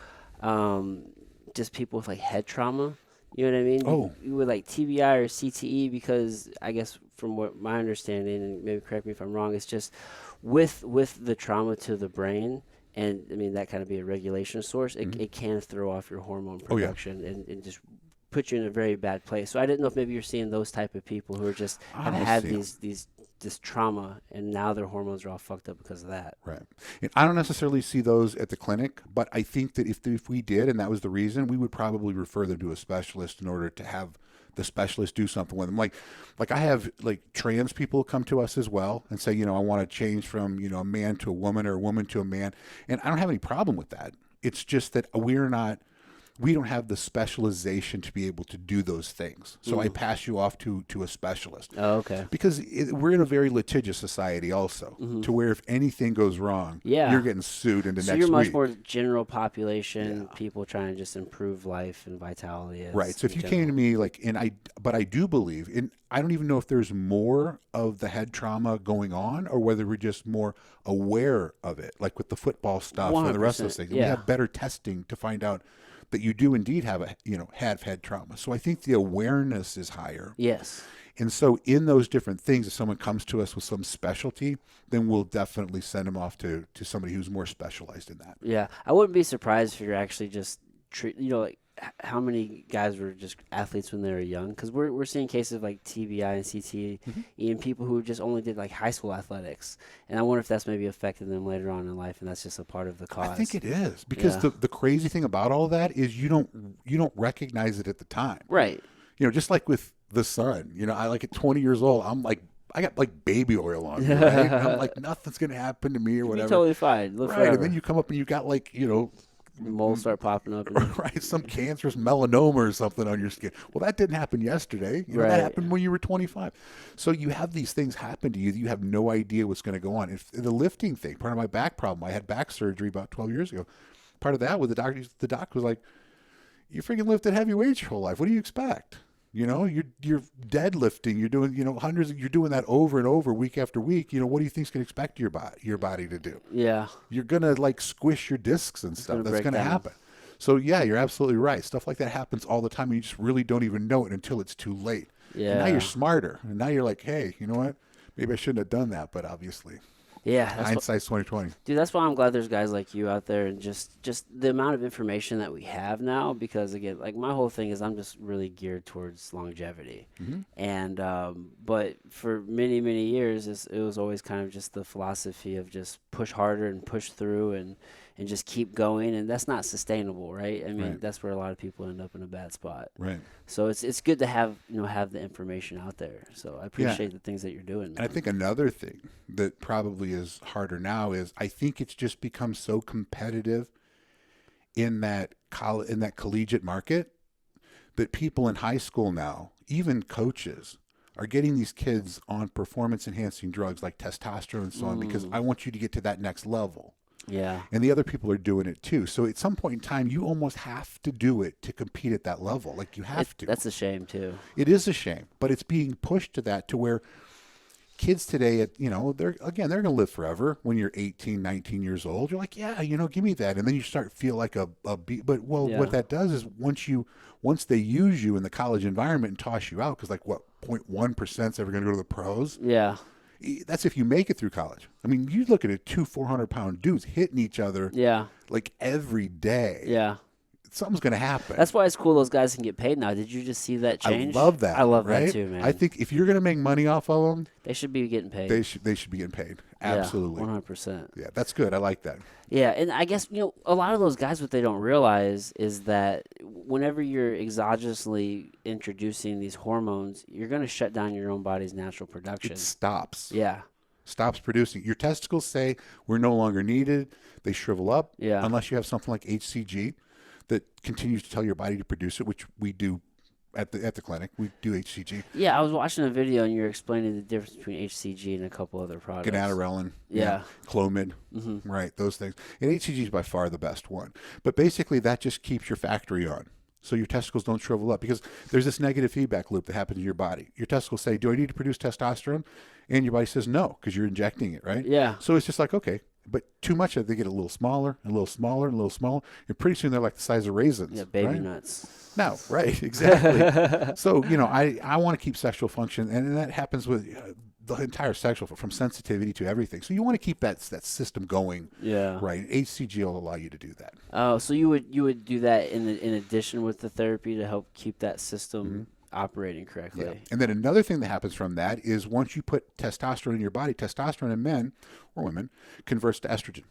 S1: just people with like head trauma. You know what I mean?
S2: Oh.
S1: With like TBI or CTE, because I guess from what my understanding, and maybe correct me if I'm wrong, it's just with the trauma to the brain, and I mean that kind of be a regulation source. It can throw off your hormone production and just put you in a very bad place. So I didn't know if maybe you're seeing those type of people who are just have had this trauma and now their hormones are all fucked up because of that.
S2: Right. And I don't necessarily see those at the clinic, but I think that if we did, and that was the reason, we would probably refer them to a specialist in order to have the specialist do something with them. Like I have like trans people come to us as well and say, I want to change from, a man to a woman or a woman to a man. And I don't have any problem with that. It's just that we don't have the specialization to be able to do those things. So I pass you off to a specialist.
S1: Oh, okay.
S2: Because we're in a very litigious society also, to where if anything goes wrong, you're getting sued into
S1: so
S2: next week.
S1: you're much more general population, people trying to just improve life and vitality.
S2: Right. So if you came to me but I do believe, I don't even know if there's more of the head trauma going on or whether we're just more aware of it, like with the football stuff and the rest of those things. We have better testing to find out that you do indeed have have head trauma. So I think the awareness is higher.
S1: Yes.
S2: And so in those different things, if someone comes to us with some specialty, then we'll definitely send them off to somebody who's more specialized in that.
S1: Yeah, I wouldn't be surprised if you're actually just like how many guys were just athletes when they were young? Because we're seeing cases of like TBI and CTE in people who just only did like high school athletics, and I wonder if that's maybe affected them later on in life, and that's just a part of the cause.
S2: I think it is, because the crazy thing about all that is you don't recognize it at the time.
S1: Right.
S2: Just like with the sun, I like at 20 years old, I'm like, I got like baby oil on me, right? And I'm like, nothing's going to happen to me or whatever.
S1: You're totally fine. Live
S2: right.
S1: forever.
S2: And then you come up and you got like,
S1: moles start popping up.
S2: right, some cancerous melanoma or something on your skin. Well, that didn't happen yesterday.
S1: Right.
S2: That happened when you were 25. So you have these things happen to you. You have no idea what's going to go on. If the lifting thing, part of my back problem, I had back surgery about 12 years ago. Part of that was the doctor was like, you freaking lifted heavy weights your whole life. What do you expect? You're deadlifting. You're doing, hundreds. You're doing that over and over, week after week. What do you think's going to expect your body to do?
S1: Yeah.
S2: You're gonna like squish your discs and stuff. That's gonna happen. So yeah, you're absolutely right. Stuff like that happens all the time, and you just really don't even know it until it's too late.
S1: Yeah.
S2: And now you're smarter, and now you're like, hey, you know what? Maybe I shouldn't have done that. But obviously, hindsight's 2020.
S1: Dude, that's why I'm glad there's guys like you out there, and just the amount of information that we have now. Because again, like my whole thing is I'm just really geared towards longevity, and but for many years it was always kind of just the philosophy of just push harder and push through and just keep going, and that's not sustainable, right? I mean, that's where a lot of people end up in a bad spot.
S2: Right.
S1: So it's good to have have the information out there. So I appreciate the things that you're doing, man.
S2: And I think another thing that probably is harder now is I think it's just become so competitive in that collegiate market that people in high school now, even coaches, are getting these kids on performance enhancing drugs like testosterone and so on, because I want you to get to that next level.
S1: Yeah.
S2: And the other people are doing it too. So at some point in time, you almost have to do it to compete at that level. Like you have to.
S1: That's a shame too.
S2: It is a shame, but it's being pushed to that, to where kids today, they're going to live forever. When you're 18, 19 years old, you're like, yeah, give me that. And then you start to feel like what that does is once they use you in the college environment and toss you out, because like 0.1% is ever going to go to the pros.
S1: Yeah.
S2: That's if you make it through college. I mean, you look at it, 400-pound dudes hitting each other like every day.
S1: Yeah.
S2: Something's going to happen.
S1: That's why it's cool those guys can get paid now. Did you just see that change?
S2: I love that.
S1: I love
S2: right?
S1: that too, man.
S2: I think if you're going to make money off of them,
S1: they should be getting paid.
S2: They should be getting paid. Absolutely.
S1: 100%.
S2: Yeah, that's good. I like that.
S1: Yeah, and I guess, a lot of those guys, what they don't realize is that whenever you're exogenously introducing these hormones, you're going to shut down your own body's natural production.
S2: It stops.
S1: Yeah.
S2: Stops producing. Your testicles say we're no longer needed. They shrivel up.
S1: Yeah.
S2: Unless you have something like HCG that continues to tell your body to produce it, which we do at the clinic. We do HCG.
S1: Yeah, I was watching a video and you're explaining the difference between HCG and a couple other products.
S2: Ganadorelin.
S1: Yeah.
S2: Clomid. Right, those things. And HCG is by far the best one. But basically that just keeps your factory on. So your testicles don't shrivel up, because there's this negative feedback loop that happens in your body. Your testicles say, do I need to produce testosterone? And your body says no, because you're injecting it, right?
S1: Yeah.
S2: So it's just like, okay. But too much of it, they get a little smaller, and a little smaller, and a little smaller. And pretty soon they're like the size of raisins.
S1: Yeah, baby
S2: right?
S1: nuts.
S2: No, right, exactly. So, I want to keep sexual function, and that happens with the entire sexual, from sensitivity to everything. So you want to keep that system going.
S1: Yeah.
S2: Right. HCG will allow you to do that.
S1: Oh, so you would do that in addition with the therapy to help keep that system operating correctly.
S2: Yeah. And then another thing that happens from that is once you put testosterone in your body, testosterone in men or women converts to estrogen.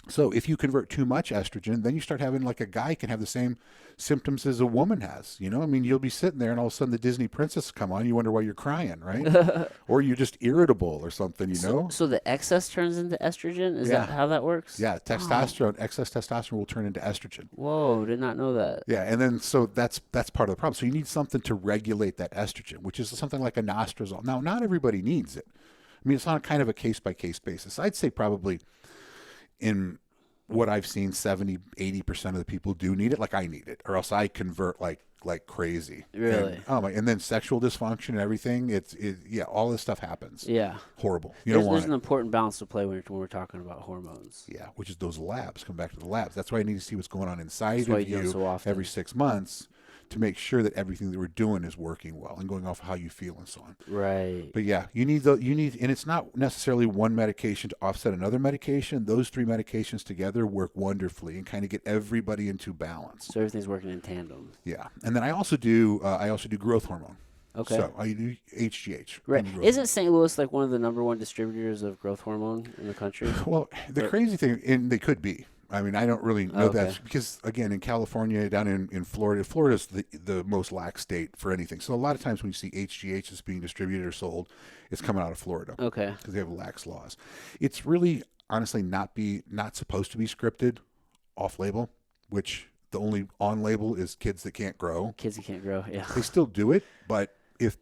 S2: So if you convert too much estrogen, then you start having, like, a guy can have the same symptoms as a woman has. I mean, you'll be sitting there and all of a sudden the Disney princess come on. You wonder why you're crying, right? Or you're just irritable or something,
S1: So the excess turns into estrogen? Is that how that works?
S2: Yeah, testosterone, excess testosterone will turn into estrogen.
S1: Whoa, did not know that.
S2: Yeah, and then so that's part of the problem. So you need something to regulate that estrogen, which is something like a anastrozole. Now, not everybody needs it. I mean, it's on kind of a case-by-case basis. I'd say probably in what I've seen, 70-80% of the people do need it. Like, I need it, or else I convert like crazy.
S1: Really?
S2: And then sexual dysfunction and everything. All this stuff happens.
S1: Yeah.
S2: Horrible.
S1: There's an important balance to play when we're talking about hormones.
S2: Yeah, which is those labs. Come back to the labs. That's why I need to see what's going on inside
S1: why
S2: of
S1: you do it so often.
S2: every 6 months to make sure that everything that we're doing is working well and going off of how you feel and so on.
S1: Right.
S2: But yeah, you need, and it's not necessarily one medication to offset another medication. Those three medications together work wonderfully and kind of get everybody into balance.
S1: So everything's working in tandem.
S2: Yeah, and then I also do growth hormone.
S1: Okay.
S2: So I do HGH.
S1: Right.
S2: growth
S1: Isn't St. Louis like one of the number one distributors of growth hormone in the country?
S2: hormone. Well, the crazy thing, and they could be. I mean, I don't really know that because, again, in California, down in Florida, Florida's the most lax state for anything. So a lot of times when you see HGH that's being distributed or sold, it's coming out of Florida.
S1: Okay.
S2: Because they have lax laws. It's really, honestly, not supposed to be scripted off-label, which the only on-label is kids that can't grow.
S1: Kids that can't grow, yeah.
S2: They still do it, but if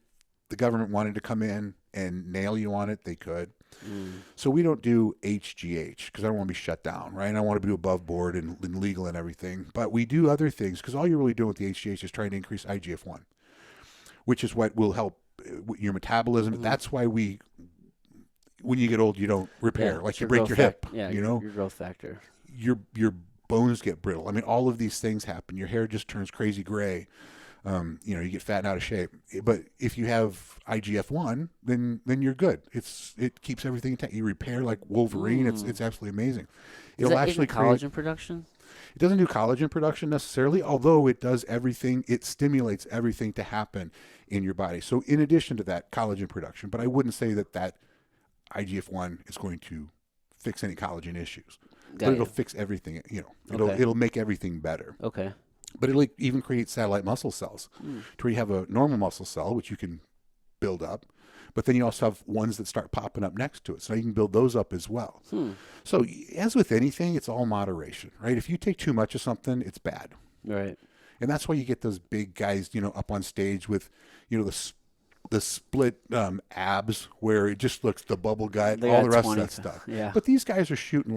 S2: the government wanted to come in and nail you on it, they could. So we don't do HGH because I don't want to be shut down, right? I don't want to be above board and legal and everything. But we do other things because all you're really doing with the HGH is trying to increase IGF-1, which is what will help your metabolism. That's why when you get old, you don't repair. Like you break your hip,
S1: your growth factor.
S2: Your bones get brittle. I mean, all of these things happen. Your hair just turns crazy gray. You get fat and out of shape. But if you have IGF-1, then you're good. It keeps everything intact. You repair like Wolverine. It's absolutely amazing. It'll actually create
S1: collagen production.
S2: It doesn't do collagen production necessarily, although it does everything. It stimulates everything to happen in your body. So in addition to that, collagen production. But I wouldn't say that IGF-1 is going to fix any collagen issues. But it'll fix everything. It'll make everything better.
S1: Okay.
S2: But it'll even create satellite muscle cells to where you have a normal muscle cell, which you can build up. But then you also have ones that start popping up next to it. So you can build those up as well. So as with anything, it's all moderation, right? If you take too much of something, it's bad.
S1: Right.
S2: And that's why you get those big guys, up on stage with, the split abs where it just looks the bubble gut, all the rest of that stuff.
S1: Yeah.
S2: But these guys are shooting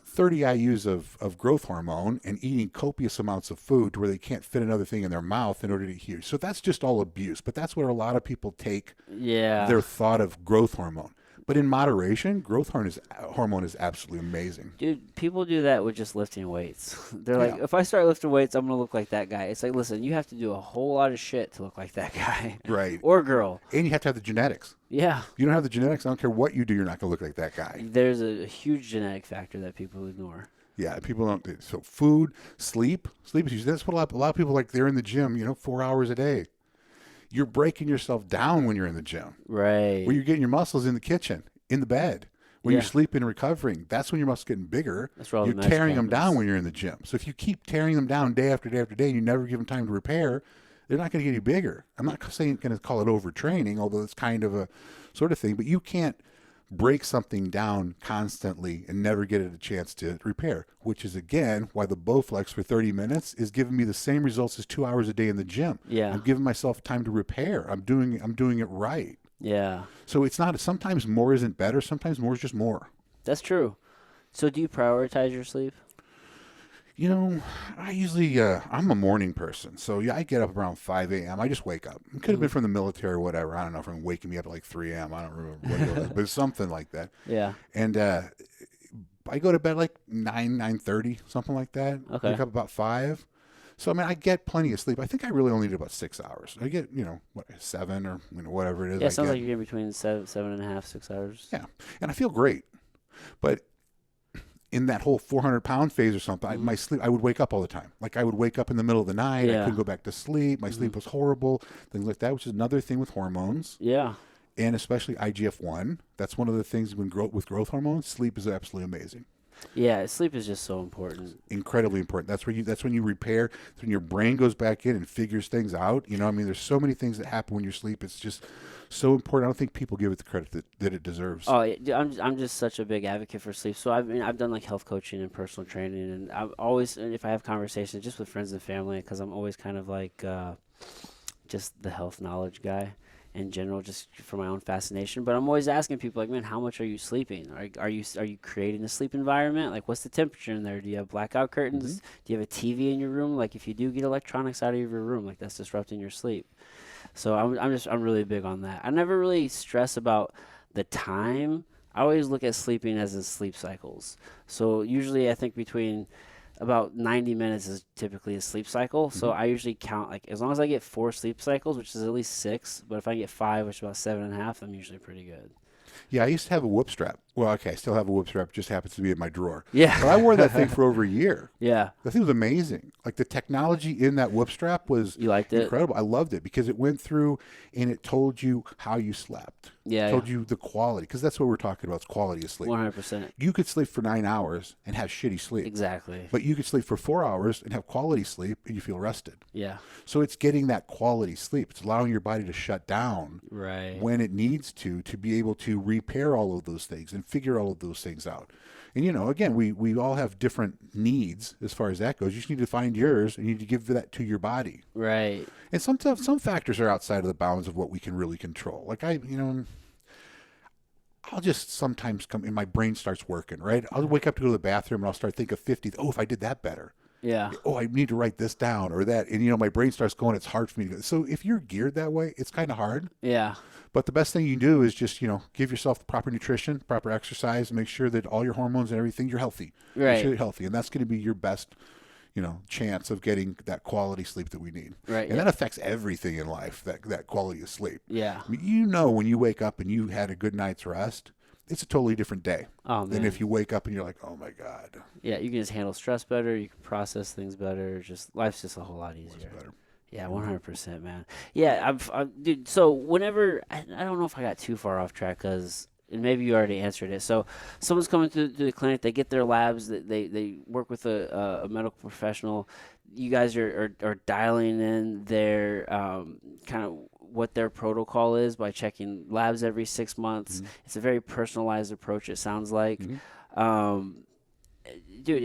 S2: 30 IUs of growth hormone and eating copious amounts of food to where they can't fit another thing in their mouth in order to heal. So that's just all abuse. But that's where a lot of people take their thought of growth hormone. But in moderation, growth hormone is absolutely amazing.
S1: Dude, people do that with just lifting weights. They're like, if I start lifting weights, I'm going to look like that guy. It's like, listen, you have to do a whole lot of shit to look like that guy.
S2: Right.
S1: Or girl.
S2: And you have to have the genetics.
S1: Yeah.
S2: If you don't have the genetics, I don't care what you do, you're not going to look like that guy.
S1: There's a huge genetic factor that people ignore.
S2: Yeah, people don't. So food, sleep is huge. That's what a lot of people like. They're in the gym, 4 hours a day. You're breaking yourself down when you're in the gym.
S1: Right.
S2: Where you're getting your muscles in the kitchen, in the bed. When you're sleeping and recovering, that's when your muscles getting bigger.
S1: That's where all
S2: you're
S1: the magic
S2: tearing them
S1: happens.
S2: down when you're in the gym. So if you keep tearing them down day after day after day, and you never give them time to repair, they're not going to get any bigger. I'm not going to call it overtraining, although it's kind of a sort of thing. But you can't break something down constantly and never get it a chance to repair, which is, again, why the Bowflex for 30 minutes is giving me the same results as 2 hours a day in the gym.
S1: Yeah.
S2: I'm giving myself time to repair. I'm doing it right.
S1: Yeah.
S2: So it's not, sometimes more isn't better. Sometimes more is just more.
S1: That's true. So do you prioritize your sleep?
S2: I usually, I'm a morning person. So, yeah, I get up around 5 a.m. I just wake up. It could have been from the military or whatever. I don't know if I'm waking me up at like 3 a.m. I don't remember what it was, but it's something like that.
S1: Yeah.
S2: And I go to bed like 9:30, something like that.
S1: Okay.
S2: Wake up about 5. So, I mean, I get plenty of sleep. I think I really only need about 6 hours. I get, 7 or whatever it is.
S1: Yeah, it sounds like you're getting between 7.5, 6 hours.
S2: Yeah. And I feel great. But in that whole 400-pound phase or something, my sleep, I would wake up all the time. Like I would wake up in the middle of the night. I couldn't go back to sleep. My sleep was horrible. Things like that, which is another thing with hormones.
S1: Yeah.
S2: And especially IGF-1. That's one of the things with growth hormones. Sleep is absolutely amazing.
S1: Yeah, sleep is just so important.
S2: Incredibly important. That's when you repair. That's when your brain goes back in and figures things out. There's so many things that happen when you sleep. It's just so important. I don't think people give it the credit that it deserves.
S1: Oh, I'm just such a big advocate for sleep. So I've done like health coaching and personal training, and I've always, if I have conversations just with friends and family, because I'm always kind of like just the health knowledge guy in general, just for my own fascination. But I'm always asking people, like, man, how much are you sleeping? Are you creating a sleep environment? Like, what's the temperature in there? Do you have blackout curtains? Do you have a TV in your room? Like, if you do get electronics out of your room, like that's disrupting your sleep. So I'm really big on that. I never really stress about the time. I always look at sleeping as in sleep cycles. So usually I think between about 90 minutes is typically a sleep cycle. So
S2: Hmm.
S1: I usually count, like, as long as I get 4 sleep cycles, which is at least 6, but if I get 5, which is about 7.5, I'm usually pretty good.
S2: Yeah, I used to have a whoop strap. Well, okay, I still have a whoop strap. Just happens to be in my drawer. But I wore that thing
S1: Yeah.
S2: for over a year.
S1: Yeah.
S2: That thing was amazing. Like the technology in that whoop strap was
S1: You liked it?
S2: incredible. I loved it because it went through and it told you how you slept. It
S1: Yeah, yeah.
S2: told you the quality because that's what we're talking about. It's quality of sleep.
S1: 100%.
S2: You could sleep for 9 hours and have shitty sleep,
S1: Exactly.
S2: but you could sleep for 4 hours and have quality sleep and you feel rested.
S1: Yeah.
S2: So it's getting that quality sleep. It's allowing your body to shut down
S1: Right.
S2: when it needs to be able to repair all of those things and figure all of those things out. And, again, we all have different needs as far as that goes. You just need to find yours and you need to give that to your body.
S1: Right.
S2: And some factors are outside of the bounds of what we can really control. Like I'll just sometimes come and my brain starts working, right? I'll wake up to go to the bathroom and I'll start thinking of 50. Oh, if I did that better.
S1: Yeah.
S2: Oh, I need to write this down or that. And, my brain starts going, it's hard for me to go. So if you're geared that way, it's kind of hard.
S1: Yeah.
S2: But the best thing you can do is just, give yourself the proper nutrition, proper exercise, make sure that all your hormones and everything, you're healthy. Make
S1: Right.
S2: sure you're healthy. And that's going to be your best, chance of getting that quality sleep that we need.
S1: Right.
S2: And that affects everything in life, that quality of sleep.
S1: Yeah.
S2: I mean, when you wake up and you had a good night's rest, it's a totally different day
S1: Oh,
S2: than
S1: man.
S2: if you wake up and you're like, oh my God,
S1: Yeah, you can just handle stress better. You can process things better. Life's just a whole lot
S2: it's
S1: easier.
S2: better.
S1: Yeah, 100%, man. Yeah, dude. So whenever I don't know if I got too far off track because and maybe you already answered it. So someone's coming to the clinic. They get their labs. They work with a medical professional. You guys are dialing in their kind of what their protocol is by checking labs every 6 months.
S2: Mhm.
S1: It's a very personalized approach. It sounds like.
S2: Mhm.
S1: Um, dude,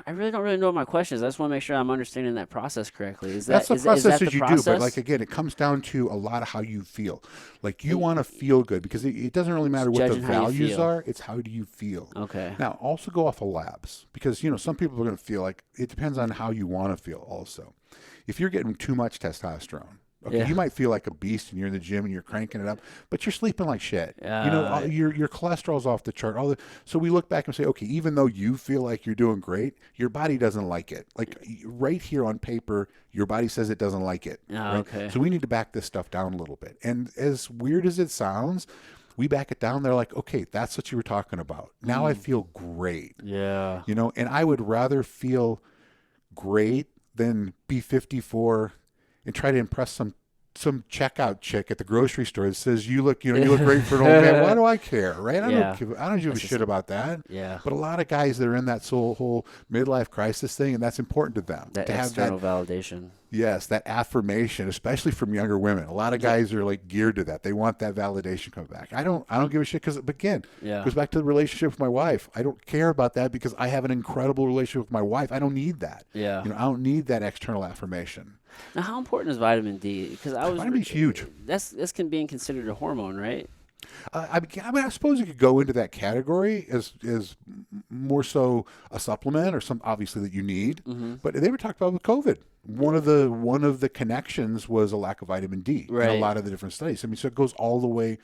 S1: I really don't really know what my question is. I just want to make sure I'm understanding that process correctly.
S2: That's the
S1: Is
S2: process
S1: that the
S2: as you do,
S1: process?
S2: but like again, it comes down to a lot of how you feel. Like you want to feel good because it doesn't really matter what the
S1: judging how you
S2: values
S1: feel.
S2: are. It's how do you feel.
S1: Okay.
S2: Now, also go off of labs because some people are going to feel like it depends on how you want to feel. Also, if you're getting too much testosterone. Okay,
S1: Yeah.
S2: you might feel like a beast and you're in the gym and you're cranking it up, but you're sleeping like shit.
S1: Right.
S2: Your cholesterol's off the chart. So we look back and say, okay, even though you feel like you're doing great, your body doesn't like it. Like right here on paper, your body says it doesn't like it.
S1: Oh,
S2: right?
S1: okay.
S2: So we need to back this stuff down a little bit. And as weird as it sounds, we back it down. They're like, okay, that's what you were talking about. Now I feel great.
S1: Yeah.
S2: And I would rather feel great than be 54 and try to impress some checkout chick at the grocery store that says you look great for an old man. Why do I care, right? I
S1: Yeah.
S2: don't give a shit about that.
S1: Yeah.
S2: But a lot of guys that are in that whole midlife crisis thing, and that's important to them
S1: That
S2: to have
S1: external
S2: that.
S1: validation.
S2: Yes, that affirmation, especially from younger women. A lot of guys are like geared to that. They want that validation coming back. I don't give a shit because again,
S1: Yeah.
S2: it goes back to the relationship with my wife. I don't care about that because I have an incredible relationship with my wife. I don't need that.
S1: Yeah.
S2: I don't need that external affirmation.
S1: Now, how important is vitamin D? Because
S2: Vitamin D's huge.
S1: That's can being considered a hormone, right?
S2: I suppose you could go into that category as more so a supplement or some obviously that you need.
S1: Mm-hmm.
S2: But they were talking about with COVID. One of the connections was a lack of vitamin D in a
S1: Right.
S2: lot of the different studies. I mean, so it goes all the way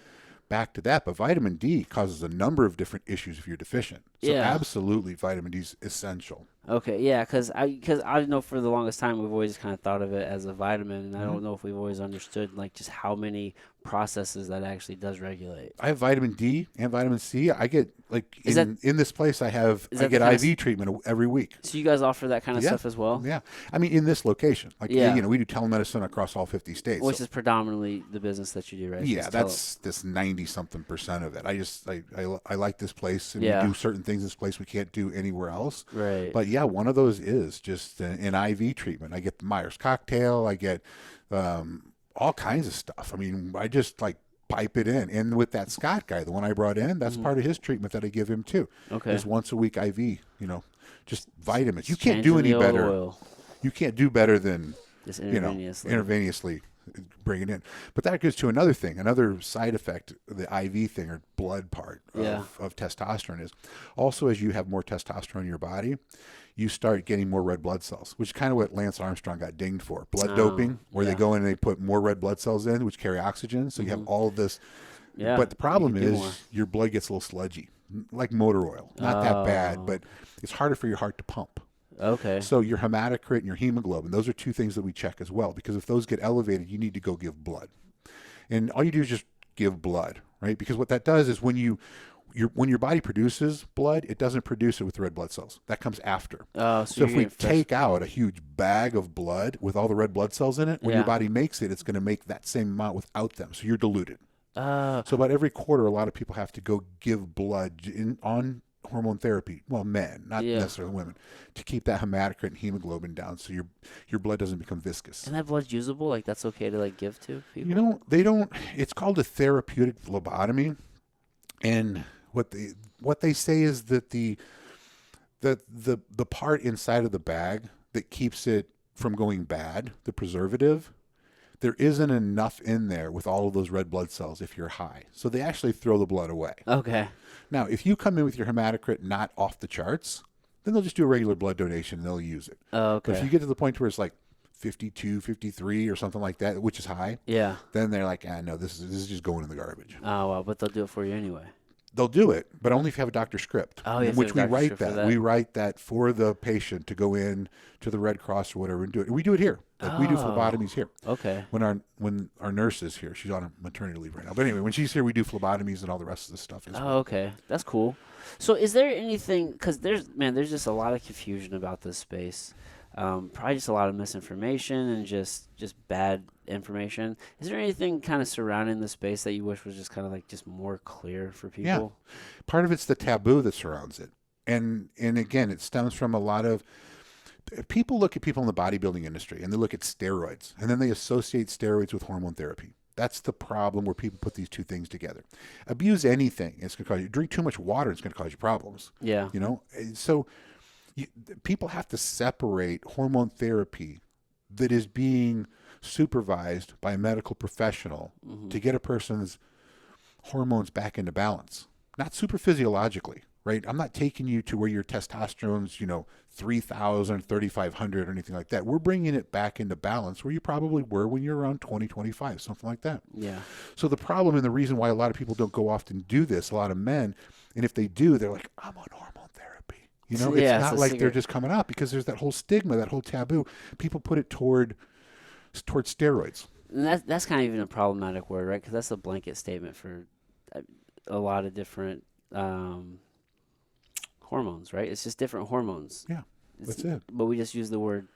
S2: back to that. But vitamin D causes a number of different issues if you're deficient. So
S1: Yeah.
S2: absolutely, vitamin D is essential.
S1: Okay, yeah, because I know for the longest time we've always kind of thought of it as a vitamin, and I don't know if we've always understood like just how many processes that actually does regulate.
S2: I have vitamin D and vitamin C. I get like
S1: Is
S2: in this place I
S1: Is that
S2: get
S1: the kind of
S2: IV treatment every week.
S1: So you guys offer that kind of
S2: Yeah.
S1: stuff as well,
S2: Yeah, I mean in this location, like
S1: Yeah.
S2: we do telemedicine across all 50 states.
S1: which
S2: So-
S1: is predominantly the business that you do, right?
S2: yeah,
S1: Just
S2: that's this 90-something% of it. I like this place, and
S1: Yeah.
S2: we do certain things in this place we can't do anywhere else.
S1: right.
S2: But yeah, one of those is just an IV treatment. I get the Myers cocktail. I get all kinds of stuff. I mean, I just like pipe it in. And with that Scott guy, the one I brought in, that's part of his treatment that I give him too.
S1: Okay.
S2: Is once a week IV. Just vitamins. You
S1: Just
S2: can't do
S1: changing
S2: any
S1: the
S2: better.
S1: oil,
S2: You can't do better than
S1: just
S2: you know,
S1: intravenously.
S2: intravenously bring it in. But that goes to another thing, another side effect of the IV thing or blood part
S1: Yeah.
S2: of testosterone is also as you have more testosterone in your body, you start getting more red blood cells, which is kind of what Lance Armstrong got dinged for. Blood
S1: Oh,
S2: doping, where
S1: yeah.
S2: they go in and they put more red blood cells in, which carry oxygen. So you have all of this.
S1: Yeah,
S2: But the problem
S1: you can do
S2: is
S1: more.
S2: your blood gets a little sludgy. like motor oil. Not that bad,
S1: Oh,
S2: but it's harder for your heart to pump.
S1: okay.
S2: So your hematocrit and your hemoglobin, those are two things that we check as well, because if those get elevated, you need to go give blood. And all you do is just give blood, right? Because what that does is when your body produces blood, it doesn't produce it with the red blood cells. That comes after.
S1: Oh, so
S2: So
S1: you're
S2: if we
S1: getting fresh.
S2: take out a huge bag of blood with all the red blood cells in it, when your
S1: Yeah.
S2: body makes it, it's going to make that same amount without them. So you're diluted.
S1: Uh,
S2: So about every quarter, a lot of people have to go give blood on hormone therapy. Well, men, not
S1: yeah.
S2: necessarily women, to keep that hematocrit and hemoglobin down, so your blood doesn't become viscous.
S1: And that blood's usable? Like that's okay to like give to
S2: You
S1: people?
S2: know, they don't. It's called a therapeutic phlebotomy, and what they say is that the part inside of the bag that keeps it from going bad, the preservative, there isn't enough in there with all of those red blood cells if you're high. So they actually throw the blood away.
S1: Okay.
S2: Now, if you come in with your hematocrit not off the charts, then they'll just do a regular blood donation and they'll use it.
S1: Oh,
S2: But if
S1: okay.
S2: you get to the point where it's like 52, 53 or something like that, which is high,
S1: Yeah.
S2: then they're like, no, this is just going in the garbage.
S1: Oh, well, but they'll do it for you anyway.
S2: They'll do it, but only if you have a doctor's script,
S1: Oh, you have
S2: in
S1: to
S2: which
S1: have a
S2: we
S1: doctor's
S2: write
S1: script for
S2: that.
S1: that.
S2: We write that for the patient to go in to the Red Cross or whatever and do it. We do it here. Like we do
S1: Oh,
S2: phlebotomies here.
S1: okay.
S2: When our nurse is here, she's on a maternity leave right now. But anyway, when she's here, we do phlebotomies and all the rest of the stuff as
S1: Oh,
S2: well.
S1: okay. That's cool. So is there anything, because there's just a lot of confusion about this space. Probably just a lot of misinformation and just bad information. Is there anything kind of surrounding the space that you wish was just kind of like just more clear for
S2: Yeah.
S1: people?
S2: Part of it's the taboo that surrounds it. And again, it stems from a lot of people look at people in the bodybuilding industry and they look at steroids and then they associate steroids with hormone therapy. That's the problem where people put these two things together. Abuse anything, it's going to cause you. Drink too much water, it's going to cause you problems.
S1: Yeah.
S2: You know, so you, people have to separate hormone therapy that is being supervised by a medical professional
S1: Hmm.
S2: to get a person's hormones back into balance, not super physiologically, right? I'm not taking you to where your testosterone's, 3,000, 3,500 or anything like that. We're bringing it back into balance where you probably were when you're around 20, 25, something like that.
S1: Yeah.
S2: So the problem and the reason why a lot of people don't go off and do this, a lot of men, and if they do, they're like, I'm on hormone therapy. It's
S1: Yeah, it's
S2: not
S1: a
S2: like they're
S1: cigarette.
S2: just coming out because there's that whole stigma, that whole taboo. People put it towards steroids.
S1: And that's kind of even a problematic word, right? Because that's a blanket statement for uh, a lot of different hormones, right? It's just different hormones.
S2: Yeah,
S1: It's,
S2: that's it.
S1: but we just use the word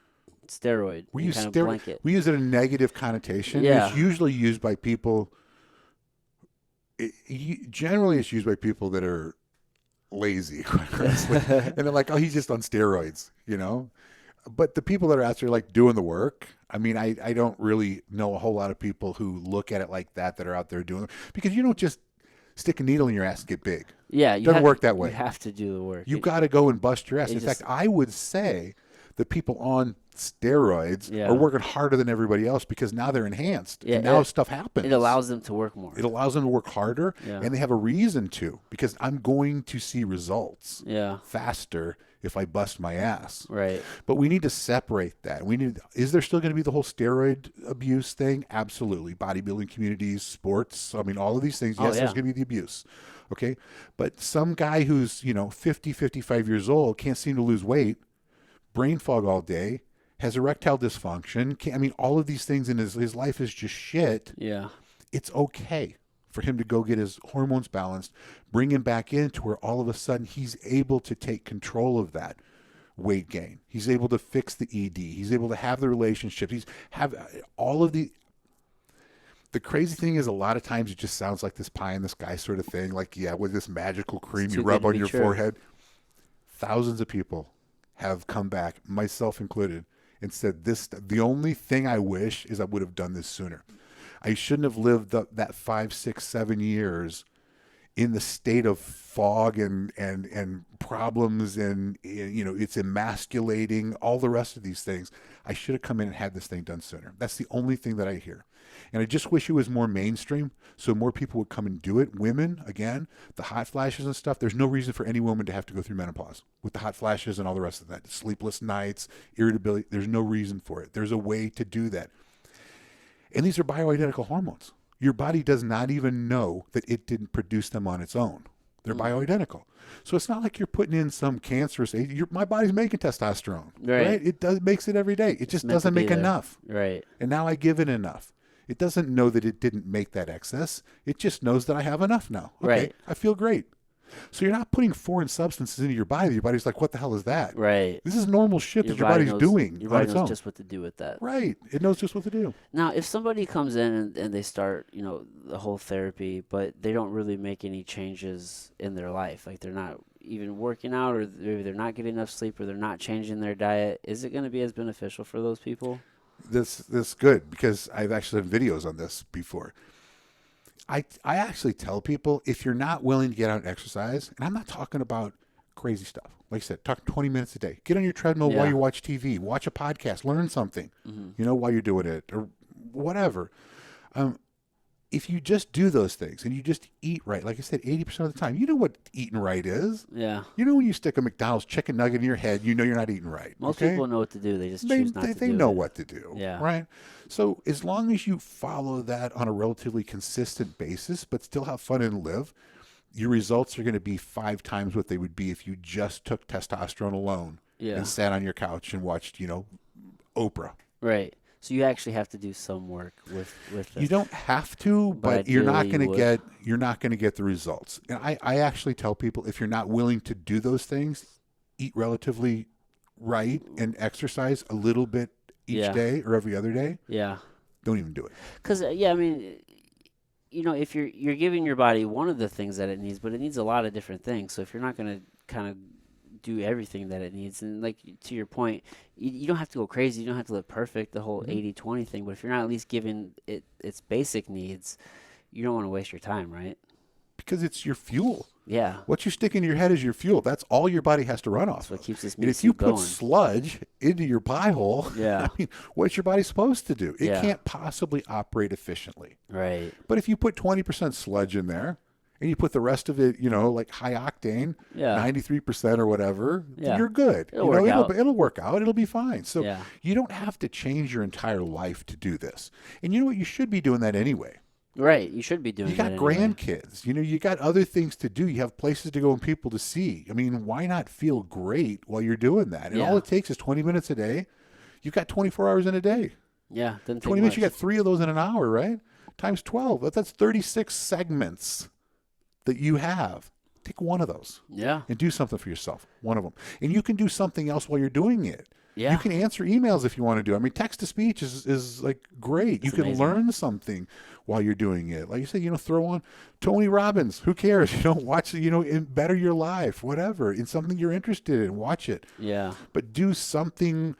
S1: steroid
S2: We
S1: and
S2: use
S1: kind of
S2: steroid.
S1: blanket.
S2: We use it in a negative connotation.
S1: Yeah.
S2: It's usually used by people. Generally, it's used by people that are lazy, quite honestly, and they're like, "Oh, he's just on steroids," But the people that are out there like doing the work, I mean, I don't really know a whole lot of people who look at it like that are out there doing it, because you don't just stick a needle in your ass and get big.
S1: Yeah,
S2: It doesn't work that
S1: You
S2: way.
S1: have to do the work.
S2: You've got to go and bust your ass.
S1: it
S2: In
S1: just-
S2: fact, I would say that people on steroids
S1: Yeah.
S2: are working harder than everybody else because now they're enhanced.
S1: Yeah,
S2: and now
S1: it-
S2: stuff happens.
S1: It allows them to work more.
S2: It allows them to work harder,
S1: Yeah.
S2: and they have a reason to, because I'm going to see results
S1: Yeah,
S2: faster if I bust my ass.
S1: right.
S2: But we need to separate that. Is there still going to be the whole steroid abuse thing? Absolutely. Bodybuilding communities, sports, I mean, all of these things,
S1: Oh,
S2: yes, there's
S1: yeah.
S2: going to be the abuse. Okay? But some guy who's, 50, 55 years old, can't seem to lose weight, brain fog all day, has erectile dysfunction, all of these things in his life is just shit.
S1: Yeah,
S2: It's okay for him to go get his hormones balanced, bring him back into where all of a sudden he's able to take control of that weight gain. He's able to fix the ED. He's able to have the relationship. He's have all of the crazy thing is a lot of times it just sounds like this pie in the sky sort of thing. Like, yeah, with this magical cream
S1: It's
S2: you
S1: too
S2: rub
S1: good to
S2: on
S1: be
S2: your
S1: true.
S2: forehead. Thousands of people have come back, myself included, and said the only thing I wish is I would have done this sooner. I shouldn't have lived that 5, 6, 7 years in the state of fog and problems and it's emasculating, all the rest of these things. I should have come in and had this thing done sooner. That's the only thing that I hear. And I just wish it was more mainstream so more people would come and do it. Women, again, the hot flashes and stuff, there's no reason for any woman to have to go through menopause with the hot flashes and all the rest of that. Sleepless nights, irritability, there's no reason for it. There's a way to do that. And these are bioidentical hormones. Your body does not even know that it didn't produce them on its own. They're bioidentical. So it's not like you're putting in some cancerous agent. My body's making testosterone, right? It makes it every day. It just doesn't make enough.
S1: Right.
S2: And now I give it enough. It doesn't know that it didn't make that excess. It just knows that I have enough now. Okay,
S1: Right.
S2: I feel great. So you're not putting foreign substances into your body. Your body's like, what the hell is that?
S1: Right.
S2: This is normal shit that your
S1: body
S2: body's
S1: knows,
S2: doing
S1: Your
S2: on
S1: body
S2: its
S1: knows
S2: own.
S1: just what to do with that.
S2: Right. It knows just what to do.
S1: Now, if somebody comes in and they start, the whole therapy, but they don't really make any changes in their life, like they're not even working out, or maybe they're not getting enough sleep, or they're not changing their diet, is it going to be as beneficial for those people?
S2: This is good because I've actually done videos on this before. I actually tell people, if you're not willing to get out and exercise, and I'm not talking about crazy stuff. Like I said, talk 20 minutes a day. Get on your treadmill while you watch TV. Watch a podcast. Learn something, while you're doing it or whatever. If you just do those things and you just eat right, like I said, 80% of the time, you know what eating right is.
S1: Yeah.
S2: You know when you stick a McDonald's chicken nugget in your head, you know you're not eating right.
S1: Most people know what to do. They just choose not to do it.
S2: They know what to do.
S1: Yeah.
S2: Right? So as long as you follow that on a relatively consistent basis, but still have fun and live, your results are going to be 5 times what they would be if you just took testosterone alone and sat on your couch and watched, Oprah.
S1: Right. So you actually have to do some work with it.
S2: You don't have to, but you're not going to get the results. And I actually tell people, if you're not willing to do those things, eat relatively right and exercise a little bit each day or every other day.
S1: Yeah.
S2: Don't even do it.
S1: Because if you're giving your body one of the things that it needs, but it needs a lot of different things. So if you're not going to kind of do everything that it needs, and like to your point, you don't have to go crazy. You don't have to live perfect, the whole 80-20 thing. But if you're not at least giving it its basic needs, you don't want to waste your time, right?
S2: Because it's your fuel.
S1: Yeah.
S2: What you stick into your head is your fuel. That's all your body has to run off.
S1: That's what keeps this
S2: And
S1: meat
S2: if you
S1: soup
S2: put
S1: going.
S2: sludge into your pie hole, what's your body supposed to do? It can't possibly operate efficiently.
S1: Right.
S2: But if you put 20% sludge in there, and you put the rest of it, like high octane, 93% or whatever, you're good.
S1: It'll work out.
S2: It'll work out. It'll be fine. So you don't have to change your entire life to do this. And you know what? You should be doing that anyway.
S1: Right. You should be doing that.
S2: You got grandkids. You got other things to do. You have places to go and people to see. I mean, why not feel great while you're doing that? And all it takes is 20 minutes a day. You've got 24 hours in a day.
S1: Yeah.
S2: 20 minutes, you got 3 of those in an hour, right? Times 12. That's 36 segments that you have. Take one of those.
S1: Yeah.
S2: And do something for yourself. One of them. And you can do something else while you're doing it.
S1: Yeah.
S2: You can answer emails if you want to do it. I mean, text to speech is like great. You can learn something while you're doing it. Like you said, throw on Tony Robbins. Who cares? Watch it, and better your life, whatever. In something you're interested in, watch it.
S1: Yeah.
S2: But do something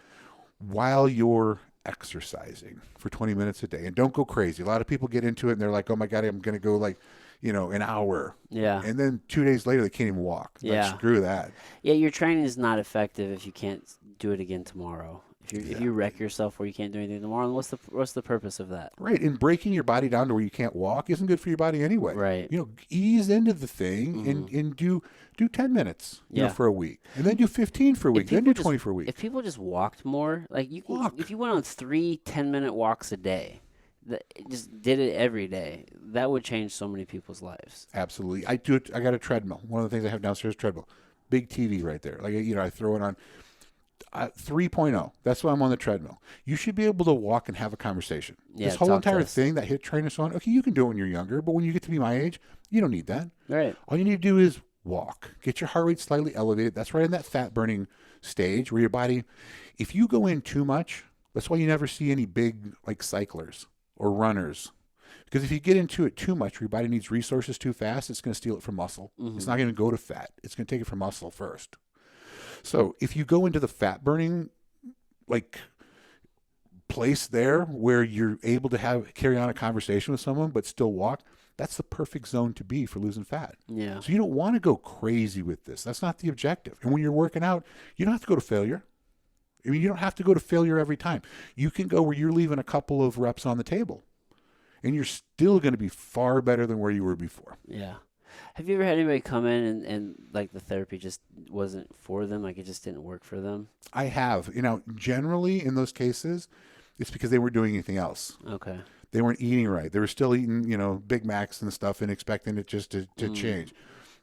S2: while you're exercising for 20 minutes a day. And don't go crazy. A lot of people get into it and they're like, oh my God, I'm going to go an hour.
S1: Yeah.
S2: And then 2 days later, they can't even walk.
S1: Yeah.
S2: Like, screw that.
S1: Yeah, your training is not effective if you can't do it again tomorrow. If you wreck yourself where you can't do anything tomorrow, then what's the purpose of that?
S2: Right. And breaking your body down to where you can't walk isn't good for your body anyway.
S1: Right.
S2: Ease into the thing and do 10 minutes for a week. And then do 15 for a week. Then do 20 for a week.
S1: If people just walked more, like if you went on 3 10-minute walks a day, just did it every day, that would change so many people's lives.
S2: Absolutely. I do it. I got a treadmill. One of the things I have downstairs is a treadmill. Big TV right there. Like, I throw it on 3.0. That's why I'm on the treadmill. You should be able to walk and have a conversation.
S1: Yeah,
S2: this whole entire thing that HIIT trainers on, okay, you can do it when you're younger, but when you get to be my age, you don't need that.
S1: Right.
S2: All you need to do is walk. Get your heart rate slightly elevated. That's right in that fat burning stage where your body, if you go in too much, that's why you never see any big like cyclers or runners. Because if you get into it too much, your body needs resources too fast, it's going to steal it from muscle. It's not going to go to fat. It's going to take it from muscle first. So if you go into the fat burning like place there where you're able to carry on a conversation with someone but still walk, that's the perfect zone to be for losing fat.
S1: Yeah.
S2: So you don't want to go crazy with this. That's not the objective. And when you're working out, you don't have to go to failure. I mean, you don't have to go to failure every time. You can go where you're leaving a couple of reps on the table. And you're still going to be far better than where you were before.
S1: Yeah. Have you ever had anybody come in and like the therapy just wasn't for them? Like it just didn't work for them?
S2: I have. Generally in those cases, it's because they weren't doing anything else.
S1: Okay.
S2: They weren't eating right. They were still eating, Big Macs and stuff and expecting it just to change.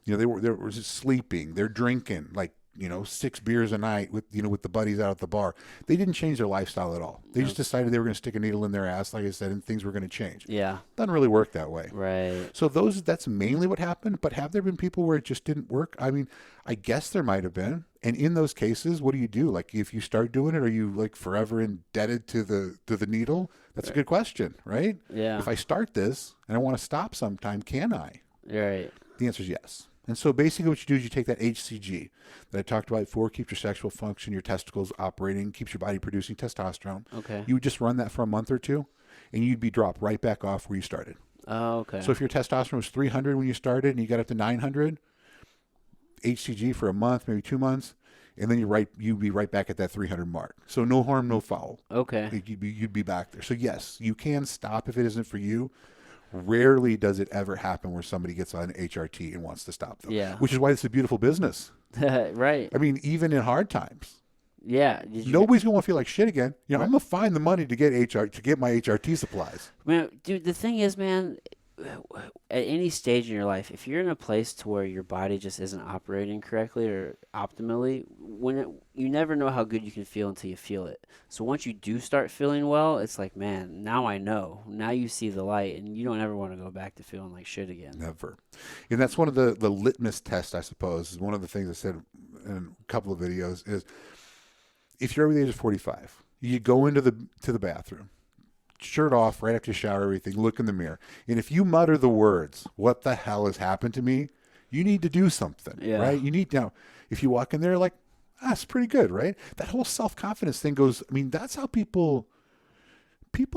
S2: They were just sleeping. They're drinking like 6 beers a night with the buddies out at the bar. They didn't change their lifestyle at all. They just decided they were going to stick a needle in their ass, like I said, and things were going to change.
S1: Yeah.
S2: Doesn't really work that way.
S1: Right.
S2: So that's mainly what happened. But have there been people where it just didn't work? I mean, I guess there might have been. And in those cases, what do you do? Like, if you start doing it, are you like forever indebted to the needle? That's a good question, right?
S1: Yeah.
S2: If I start this and I want to stop sometime, can I?
S1: Right.
S2: The answer is yes. And so basically what you do is you take that HCG that I talked about before, keeps your sexual function, your testicles operating, keeps your body producing testosterone.
S1: Okay.
S2: You would just run that for a month or two, and you'd be dropped right back off where you started.
S1: Oh, okay.
S2: So if your testosterone was 300 when you started and you got up to 900, HCG for a month, maybe 2 months, and then you'd be right back at that 300 mark. So no harm, no foul.
S1: Okay.
S2: You'd be back there. So yes, you can stop if it isn't for you. Rarely does it ever happen where somebody gets on HRT and wants to stop them.
S1: Yeah.
S2: Which is why it's a beautiful business.
S1: Right.
S2: I mean, even in hard times,
S1: Yeah.
S2: nobody's gonna want to feel like shit again. I'm gonna find the money to get my HRT supplies.
S1: Man, dude, the thing is, man, at any stage in your life, if you're in a place to where your body just isn't operating correctly or optimally, you never know how good you can feel until you feel it. So once you do start feeling well, it's like, man, now I know. Now you see the light, and you don't ever want to go back to feeling like shit again.
S2: Never. And that's one of the litmus tests, I suppose, is one of the things I said in a couple of videos is if you're over the age of 45, you go into the bathroom, shirt off, right after you shower, everything, look in the mirror. And if you mutter the words, "What the hell has happened to me?" you need to do something, right? You need now, if you walk in there like, it's pretty good, right? That whole self-confidence thing goes, I mean, that's how people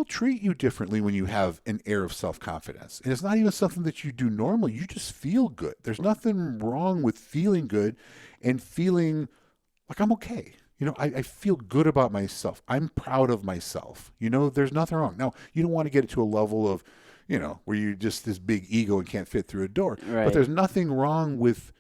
S2: treat you differently when you have an air of self-confidence. And it's not even something that you do normally. You just feel good. There's nothing wrong with feeling good and feeling like I'm okay. I feel good about myself. I'm proud of myself. There's nothing wrong. Now, you don't want to get it to a level of, where you're just this big ego and can't fit through a door.
S1: Right.
S2: But there's nothing wrong with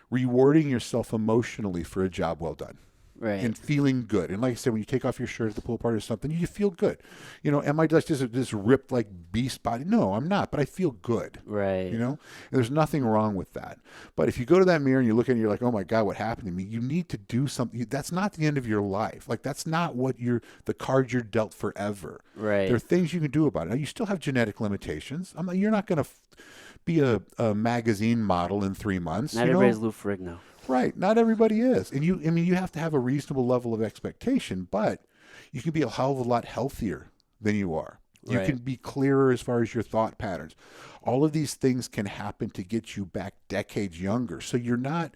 S2: rewarding yourself emotionally for a job well done.
S1: Right.
S2: And feeling good. And like I said, when you take off your shirt at the pool party or something, you feel good. Am I just this ripped like beast body? No, I'm not, but I feel good.
S1: Right.
S2: And there's nothing wrong with that. But if you go to that mirror and you look at it and you're like, oh my God, what happened to me? You need to do something. That's not the end of your life. Like, that's not what the card you're dealt forever.
S1: Right.
S2: There are things you can do about it. Now, you still have genetic limitations. You're not going to be a magazine model in 3 months.
S1: Not everybody's Lou Ferrigno.
S2: Right. Not everybody is. And you have to have a reasonable level of expectation, but you can be a hell of a lot healthier than you are. You
S1: Right.
S2: can be clearer as far as your thought patterns. All of these things can happen to get you back decades younger. So you're not,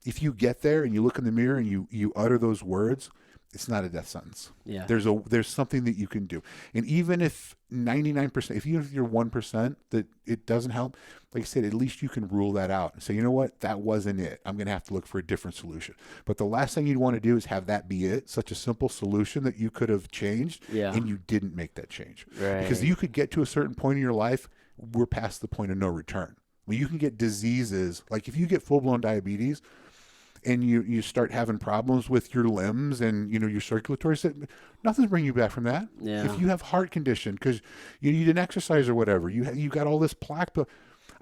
S2: if you get there and you look in the mirror and you utter those words, it's not a death sentence.
S1: Yeah.
S2: There's something that you can do. And even if 99%, if you're 1% that it doesn't help, like I said, at least you can rule that out and say, you know what, that wasn't it. I'm going to have to look for a different solution. But the last thing you'd want to do is have that be it. Such a simple solution that you could have changed and you didn't make that change.
S1: Right.
S2: Because you could get to a certain point in your life, we're past the point of no return. When you can get diseases, like if you get full-blown diabetes, and you start having problems with your limbs and your circulatory system, nothing's bringing you back from that.
S1: Yeah.
S2: If you have heart condition because you need an exercise or whatever, you got all this plaque.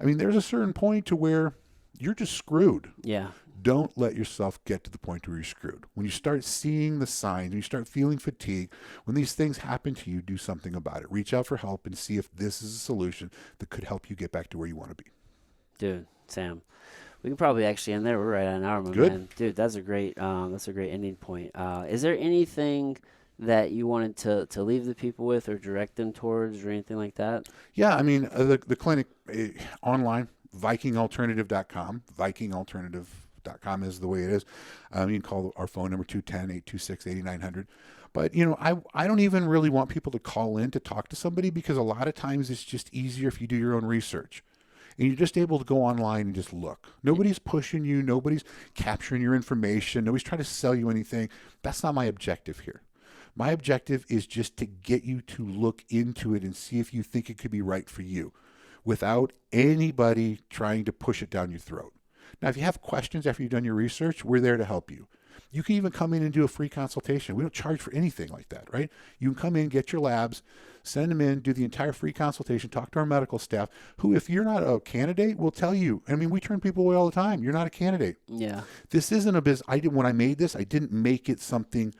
S2: There's a certain point to where you're just screwed.
S1: Yeah.
S2: Don't let yourself get to the point where you're screwed. When you start seeing the signs, when you start feeling fatigue, when these things happen to you, do something about it. Reach out for help and see if this is a solution that could help you get back to where you want to be.
S1: Dude, Sam. We can probably actually end there. We're right at an hour, my
S2: Good.
S1: man. Dude, that's a great ending point. Is there anything that you wanted to leave the people with or direct them towards or anything like that?
S2: Yeah, the clinic online, vikingalternative.com. Vikingalternative.com is the way it is. You can call our phone number 210-826-8900. But, I don't even really want people to call in to talk to somebody because a lot of times it's just easier if you do your own research. And you're just able to go online and just look. Nobody's pushing you. Nobody's capturing your information. Nobody's trying to sell you anything. That's not my objective here. My objective is just to get you to look into it and see if you think it could be right for you without anybody trying to push it down your throat. Now, if you have questions after you've done your research, we're there to help you. You can even come in and do a free consultation. We don't charge for anything like that, right? You can come in, get your labs, send them in, do the entire free consultation, talk to our medical staff, who, if you're not a candidate, will tell you. I mean, we turn people away all the time. You're not a candidate.
S1: Yeah.
S2: This isn't a business. When I made this, I didn't make it something.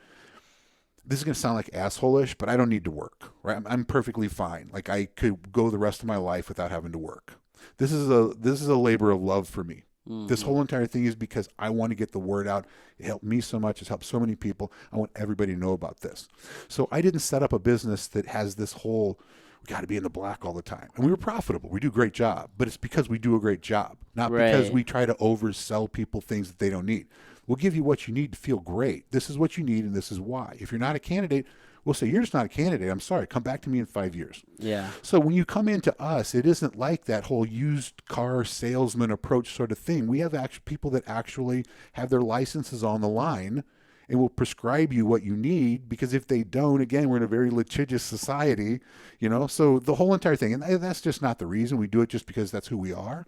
S2: This is going to sound like asshole-ish, but I don't need to work, right? I'm perfectly fine. Like, I could go the rest of my life without having to work. This is a labor of love for me. This whole entire thing is because I want to get the word out. It helped me so much. It's helped so many people. I want everybody to know about this. So I didn't set up a business that has this whole, we got to be in the black all the time. And we were profitable. We do a great job, but it's because we do a great job, not because we try to oversell people things that they don't need. We'll give you what you need to feel great. This is what you need, and this is why. If you're not a candidate, we'll say, you're just not a candidate. I'm sorry. Come back to me in 5 years.
S1: Yeah.
S2: So when you come into us, it isn't like that whole used car salesman approach sort of thing. We have people that actually have their licenses on the line and will prescribe you what you need, because if they don't, again, we're in a very litigious society, so the whole entire thing. And that's just not the reason. We do it just because that's who we are.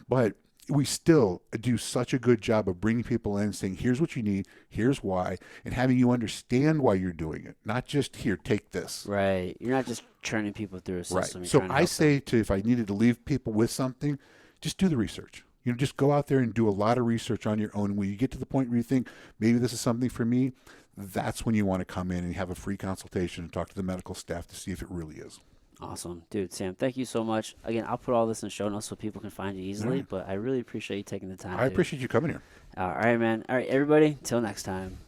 S2: But we still do such a good job of bringing people in, saying, here's what you need, here's why, and having you understand why you're doing it, not just, here, take this.
S1: Right. You're not just churning people through a system.
S2: Right. So I say if I needed to leave people with something, just do the research. Just go out there and do a lot of research on your own. And when you get to the point where you think, maybe this is something for me, that's when you want to come in and have a free consultation and talk to the medical staff to see if it really is.
S1: Awesome. Dude, Sam, thank you so much. Again, I'll put all this in show notes so people can find you easily,
S2: Right.
S1: but I really appreciate you taking the time.
S2: I appreciate you coming here.
S1: All right, man. All right, everybody, till next time.